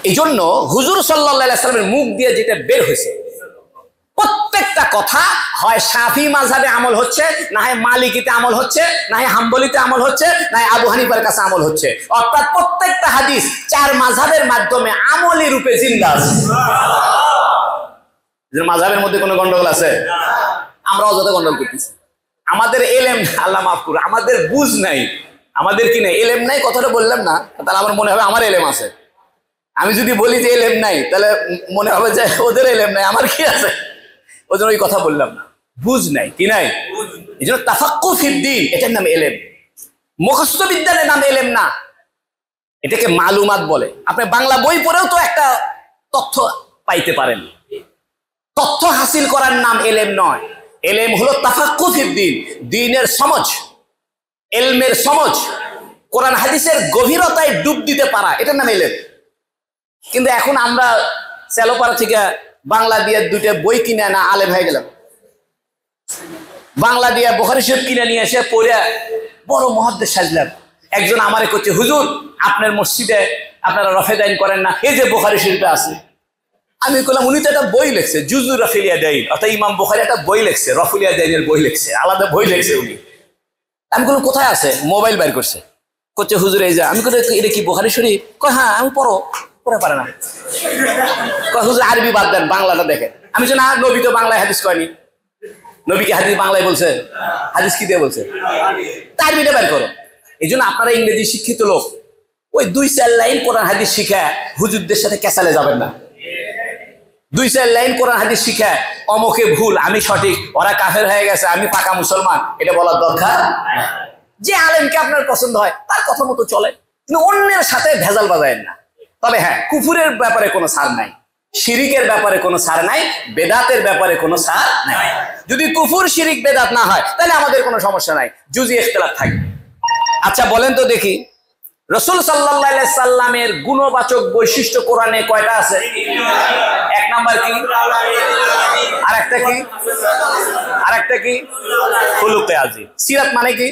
এই জন্য হুজুর সাল্লাল্লাহু আলাইহি সাল্লামের মুখ দিয়ে যেটা বের হয়েছে প্রত্যেকটা কথা হয় শাফি মাযহাবে আমল হচ্ছে, না হয় মালিকিতে আমল হচ্ছে, না হয় হাম্বলিতে আমল হচ্ছে, না হয় আবু হানিফার কাছে আমল হচ্ছে। অর্থাৎ প্রত্যেকটা হাদিস 4 মাযহাবের মাধ্যমে আমলি রূপে জিন্দা আছে। যে মাযহাবের মধ্যে কোনো গন্ডগোল আছে? আমরা অযথা গন্ডগোল করতেছি। আমাদের এলেম, আল্লাহ মাফ করুন, আমাদের বুঝ নাই, আমাদের কি নাই, এলেম নাই। কথাটা বললাম না, তাহলে আমার মনে হবে আমার এলেম আছে। আমি যদি বলি যে এলেম নাই তাহলে মনে হবে যে ওদের এলেম নাই, আমার কি আছে? ওই জন্য ওই কথা বললাম না, বুঝ নাই, কি নাই। এই জন্য তাফাক্কুহ ফিদ্দীন এটার নাম এলেম, মুখস্থ বিদ্যার নাম এলেম না, এটাকে মালুমাত বলে। আপনি বাংলা বই পড়েও তো একটা তথ্য পাইতে পারেন, তথ্য হাসিল করার নাম এলেম নয়। এলেম হলো তাফাক্কুহ ফিদ্দীন, দ্বীনের সমঝ, এলমের সমঝ, কোরআন হাদিসের গভীরতায় ডুব দিতে পারা, এটার নাম এলেম। কিন্তু এখন আমরা সেলোপাড়া থেকে বাংলা দিয়ে 2টা বই কিনে না আলেম হয়ে গেলাম। বাংলা দিয়ে বুখারী শরীফ কিনে নিয়ে এসে পড়ে বড় মুহাদ্দিস সাজলাম। একজন আমারে কইছে হুজুর আপনার মসজিদে আপনারা রফেদাইন করেন না, এই যে বুখারী শরীফে আছে। আমি বললাম উনি তো একটা বই লিখছে জুজু রফিল ইয়াদাইন, অর্থাৎ ইমাম বুখারী একটা বই লিখছে, রফিল ইয়াদাইনের বই লিখছে, আলাদা বই লিখছে উনি। আমি বললাম কোথায় আছে? মোবাইল বের করছে, করছে হুজুর এই যে। আমি বলি এটা কি বুখারী শরীফ? কয় হ্যাঁ। আমি পড়ো, পড়ে পারে না। কয় হুজুর আরবি বাদ দেন, বাংলাটা দেখেন। আমি যে না, নবী তো বাংলায় হাদিস কয়নি। নবী কি হাদিস বাংলায় বলছে? হাদিস কি দিয়ে বলছে? আরবিটা বের করো। এই জন্য আপনারা ইংরেজি শিক্ষিত লোক, ওই 2-4 লাইন কোরআন হাদিস শিখা হুজুরদের সাথে ক্যাসালে যাবেন না। 2-4 লাইন কোরআন হাদিস শিখা অমুকে ভুল আমি সঠিক, ওরা কাফের হয়ে গেছে আমি পাকা মুসলমান, এটা বলার দরকার। যে আলেমকে আপনার পছন্দ হয় তার কথা মতো চলে, কিন্তু অন্যের সাথে ভেজাল বাজায়েন না। তবে হ্যাঁ, কুফুরের ব্যাপারে কোনো ছাড় নাই, শিরিকের ব্যাপারে কোনো ছাড় নাই, বেদাতের ব্যাপারে কোনো ছাড় নাই। যদি কুফুর শিরিক বেদাত না হয় তাহলে আমাদের কোনো সমস্যা নাই, জুজি ইখতিলাফ থাকবে। আচ্ছা বলেন তো দেখি, রাসূল সাল্লাল্লাহু আলাইহি সাল্লামের গুণবাচক বৈশিষ্ট্য কোরআনে কয়টা আছে? এক নাম্বার কি? আরেকটা কি? খুলুকে আজিম। সিরাত মানে কি?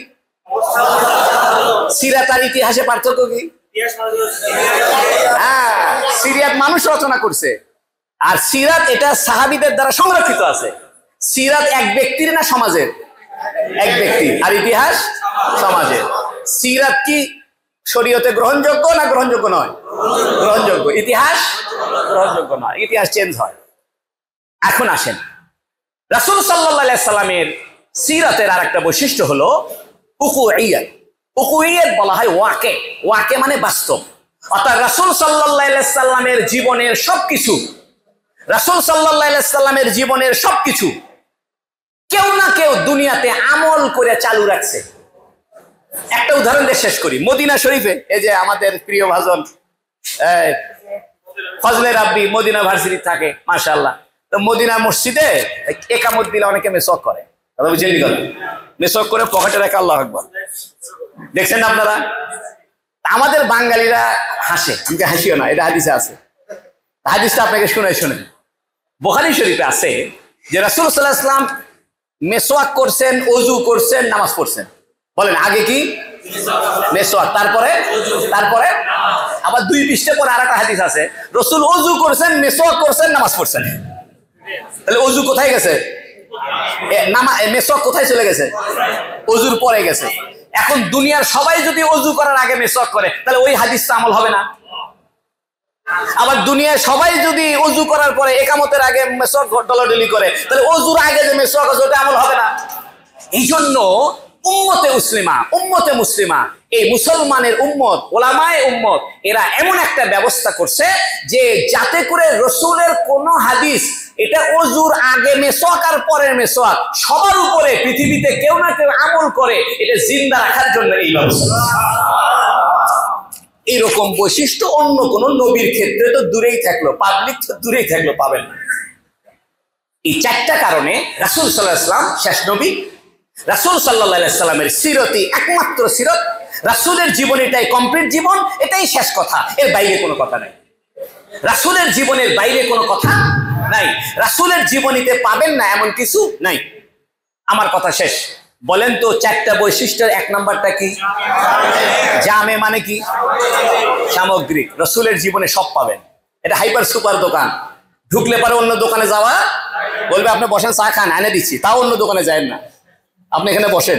সিরাত আর ইতিহাসে পার্থক্য কি? হ্যাঁ, সিরাত মানুষ রচনা করছে, আর সিরাত এটা সাহাবীদের দ্বারা সংরক্ষিত আছে। সিরাত এক ব্যক্তির না সমাজের? এক ব্যক্তি। আর ইতিহাস সমাজের। সিরাত কি শরীয়তে গ্রহণযোগ্য না গ্রহণযোগ্য নয়? গ্রহণযোগ্য। ইতিহাস গ্রহণযোগ্য নয়, ইতিহাস চেঞ্জ হয়। এখন আসেন, রাসূল সাল্লাল্লাহু আলাইহি সাল্লামের সিরাতের আরেকটা বৈশিষ্ট্য হলো উকুইয়াত। উকুইয়াত বলা হয় ওয়াকে। ওয়াকে মানে বাস্তব। অর্থাৎ রাসূল সাল্লাল্লাহু আলাইহি সাল্লামের জীবনের সবকিছু, রাসূল সাল্লাল্লাহু আলাইহি সাল্লামের জীবনের সবকিছু কেউ না কেউ দুনিয়াতে আমল করে চালু রাখছে। একটা উদাহরণ দিয়ে শেষ করি। মদিনা শরীফে এই যে আমাদের প্রিয় ভাজন ফজলে রাব্বি মদিনা ভার্সিটি থাকে, মাশাআল্লাহ। তো মদিনা মসজিদে একামত দিলে অনেকে মেসওয়াক করে, কথা বুঝলেন? মেসওয়াক করে পকেটে রাখে, আল্লাহু আকবার। দেখছেন না আপনারা? আমাদের বাঙালিরা হাসে, কিন্তু হাসিও না, এটা হাদিসে আছে। হাদিসটা আপনাকে শুনে বুখারী শরীফে আছে যে রাসূল সাল্লাল্লাহু আলাইহি ওয়াসাল্লাম মেসওয়াক করছেন, ওযু করছেন, নামাজ পড়ছেন। বলেন আগে কি? মেসওয়াক, তারপরে আবার 2 পৃষ্ঠা পরে আরেকটা হাদিস আছে, রাসূল ওযু করছেন, মেসওয়াক করছেন, নামাজ পড়ছেন। তাহলে ওযু কোথায় গেছে? মেসওয়াক কোথায় চলে গেছে? ওযুর পরে গেছে। এখন দুনিয়ার সবাই যদি ওযু করার আগে মেসওয়াক করে, তাহলে ওই হাদিসটা আমল হবে না। আবার দুনিয়ায় সবাই যদি ওযু করার পরে একামতের আগে মেসওয়াক ডলাডলি করে, তাহলে ওযুর আগে যে মেসওয়াক আছে ওটা আমল হবে না। এই জন্য উম্মতে মুসলিমা, এই মুসলমানের উম্মত, ওলামায়ে উম্মত, এরা এমন একটা ব্যবস্থা করছে যে যাতে করে রসুলের কোন হাদিস এটা ওযুর আগে মেসওয়াক আর পরের মেসওয়াক সবার উপরে পৃথিবীতে কেউ না কেউ আমল করে, এটা জিন্দা রাখার জন্য এই ব্যবস্থা। এইরকম বৈশিষ্ট্য অন্য কোন নবীর ক্ষেত্রে তো দূরেই থাকলো, পাবলিক তো দূরেই থাকলো, পাবেন না। এই 4টা কারণে রাসূল সাল্লাল্লাহু আলাইহি ওয়াসাল্লাম শেষ নবী। রাসূল সাল্লাল্লাহু আলাইহি ওয়াসাল্লামের সিরতই একমাত্র সিরত। রাসূলের জীবনীটাই কমপ্লিট জীবন, এটাই শেষ কথা, এর বাইরে কোনো কথা নাই। রাসূলের জীবনের বাইরে কোনো কথা নাই। রাসূলের জীবনীতে পাবেন না এমন কিছু নাই। আমার কথা শেষ। বলেন তো 4টা বৈশিষ্ট্যের 1 নাম্বারটা কি? জামে মানে কি? সামগ্রিক। রাসূলের জীবনে সব পাবেন। এটা হাইপার সুপার দোকান, ঢুকলে পরে অন্য দোকানে যাওয়া, বলবে আপনি বসেন চা খান, এনে দিচ্ছি, তাও অন্য দোকানে যায় না, আপনি এখানে বসেন।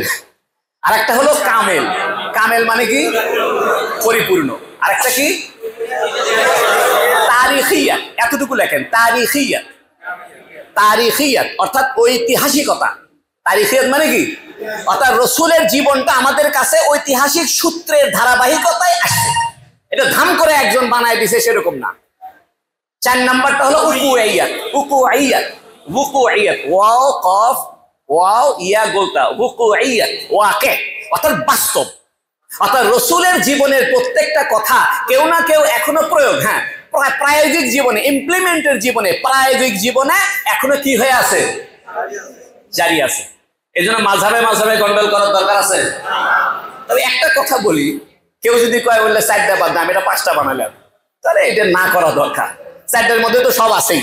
আর একটা হলো কামেল। কামেল মানে কি? পরিপূর্ণ। আর একটা কি? তারিখিয়াত। এতটুকু লেখেন, তারিখিয়াত অর্থাৎ ঐতিহাসিকতা। তারিখিয়াত মানে কি? অর্থাৎ রসুলের জীবনটা আমাদের কাছে ঐতিহাসিক সূত্রের ধারাবাহিকতায় আসছে, এটা ধাম করে একজন বানায় দিছে সেরকম না। 4 নাম্বারটা হলো উকুইয়াত। ওয়াও কফ ওয়াও ইয়া গোলতা, উকুইয়াত ওয়াকে, অর্থাৎ বাস্তব। অর্থাৎ রসুলের জীবনের প্রত্যেকটা কথা কেউ না কেউ এখনো প্রয়োগ, হ্যাঁ, প্রায়োগিক জীবনে, ইমপ্লিমেন্টের জীবনে, প্রায়োগিক জীবনে এখনো কি হয়ে আছে? জারি আছে। এই জন্য মাঝহাবে গন্ডগোল করার দরকার আছে। তবে একটা কথা বলি, কেউ যদি কয় বললে 4টা বাদ না, আমি এটা 5টা বানালাম, তাহলে এটা না করা দরকার। 4টার মধ্যে তো সব আছেই,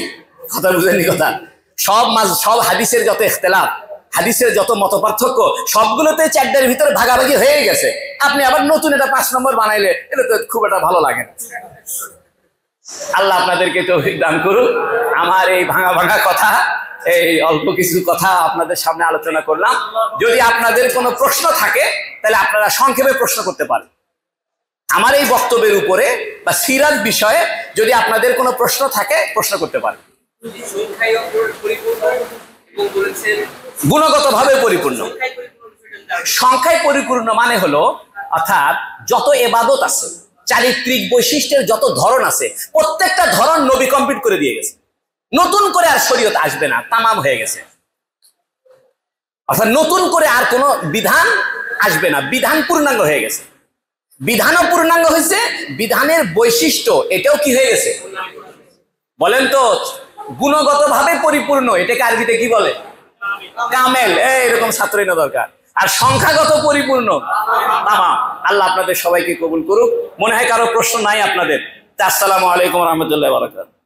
কথা বুঝলেনি? কথা সব হাদিসের যত ইখতিলাফ, হাদিসের যত মত পার্থক্য, সবগুলোতে 4টার ভিতরে ভাগাভাগি হয়ে গেছে। আপনি আবার নতুন এটা 5 নম্বর বানাইলে এটা তো খুব একটা ভালো লাগে না। আল্লাহ আপনাদেরকে তৌফিক দান করুন। আমার এই ভাঙা কথা, এই অল্প কিছু কথা আপনাদের সামনে আলোচনা করলাম। যদি আপনাদের কোনো প্রশ্ন থাকে তাহলে আপনারা সংক্ষেপে প্রশ্ন করতে পারেন আমার এই বক্তব্যের উপরে, বা সিরাত বিষয়ে যদি আপনাদের কোনো প্রশ্ন থাকে প্রশ্ন করতে পারেন। গুণগতভাবে পরিপূর্ণ। সংখ্যায় পরিপূর্ণ মানে হলো, অর্থাৎ যত ইবাদত আছে, চারিত্রিক বৈশিষ্ট্যের যত ধরন আছে, প্রত্যেকটা ধরন নবী কমপ্লিট করে দিয়ে গেছে। নতুন করে আর শরীয়ত আসবে না, তামাম হয়ে গেছে। অর্থাৎ নতুন করে আর কোনো বিধান আসবে না, বিধান পূর্ণাঙ্গ হয়ে গেছে। বিধানও পূর্ণাঙ্গ হয়েছে, বিধানের বৈশিষ্ট্য এটাও কি হয়ে গেছে? বলেন তো, গুণগতভাবে পরিপূর্ণ এটাকে আরবিতে কি বলে? কামেল। এরকম ছাত্রই না দরকার। আর সংখ্যাগত পরিপূর্ণ তামাম। আল্লাহ আপনাদের সবাইকে কবুল করুক। মনে হয় কারো প্রশ্ন নাই আপনাদের? আসসালামু আলাইকুম রহমতুল্লাহ বারাকাতুহু।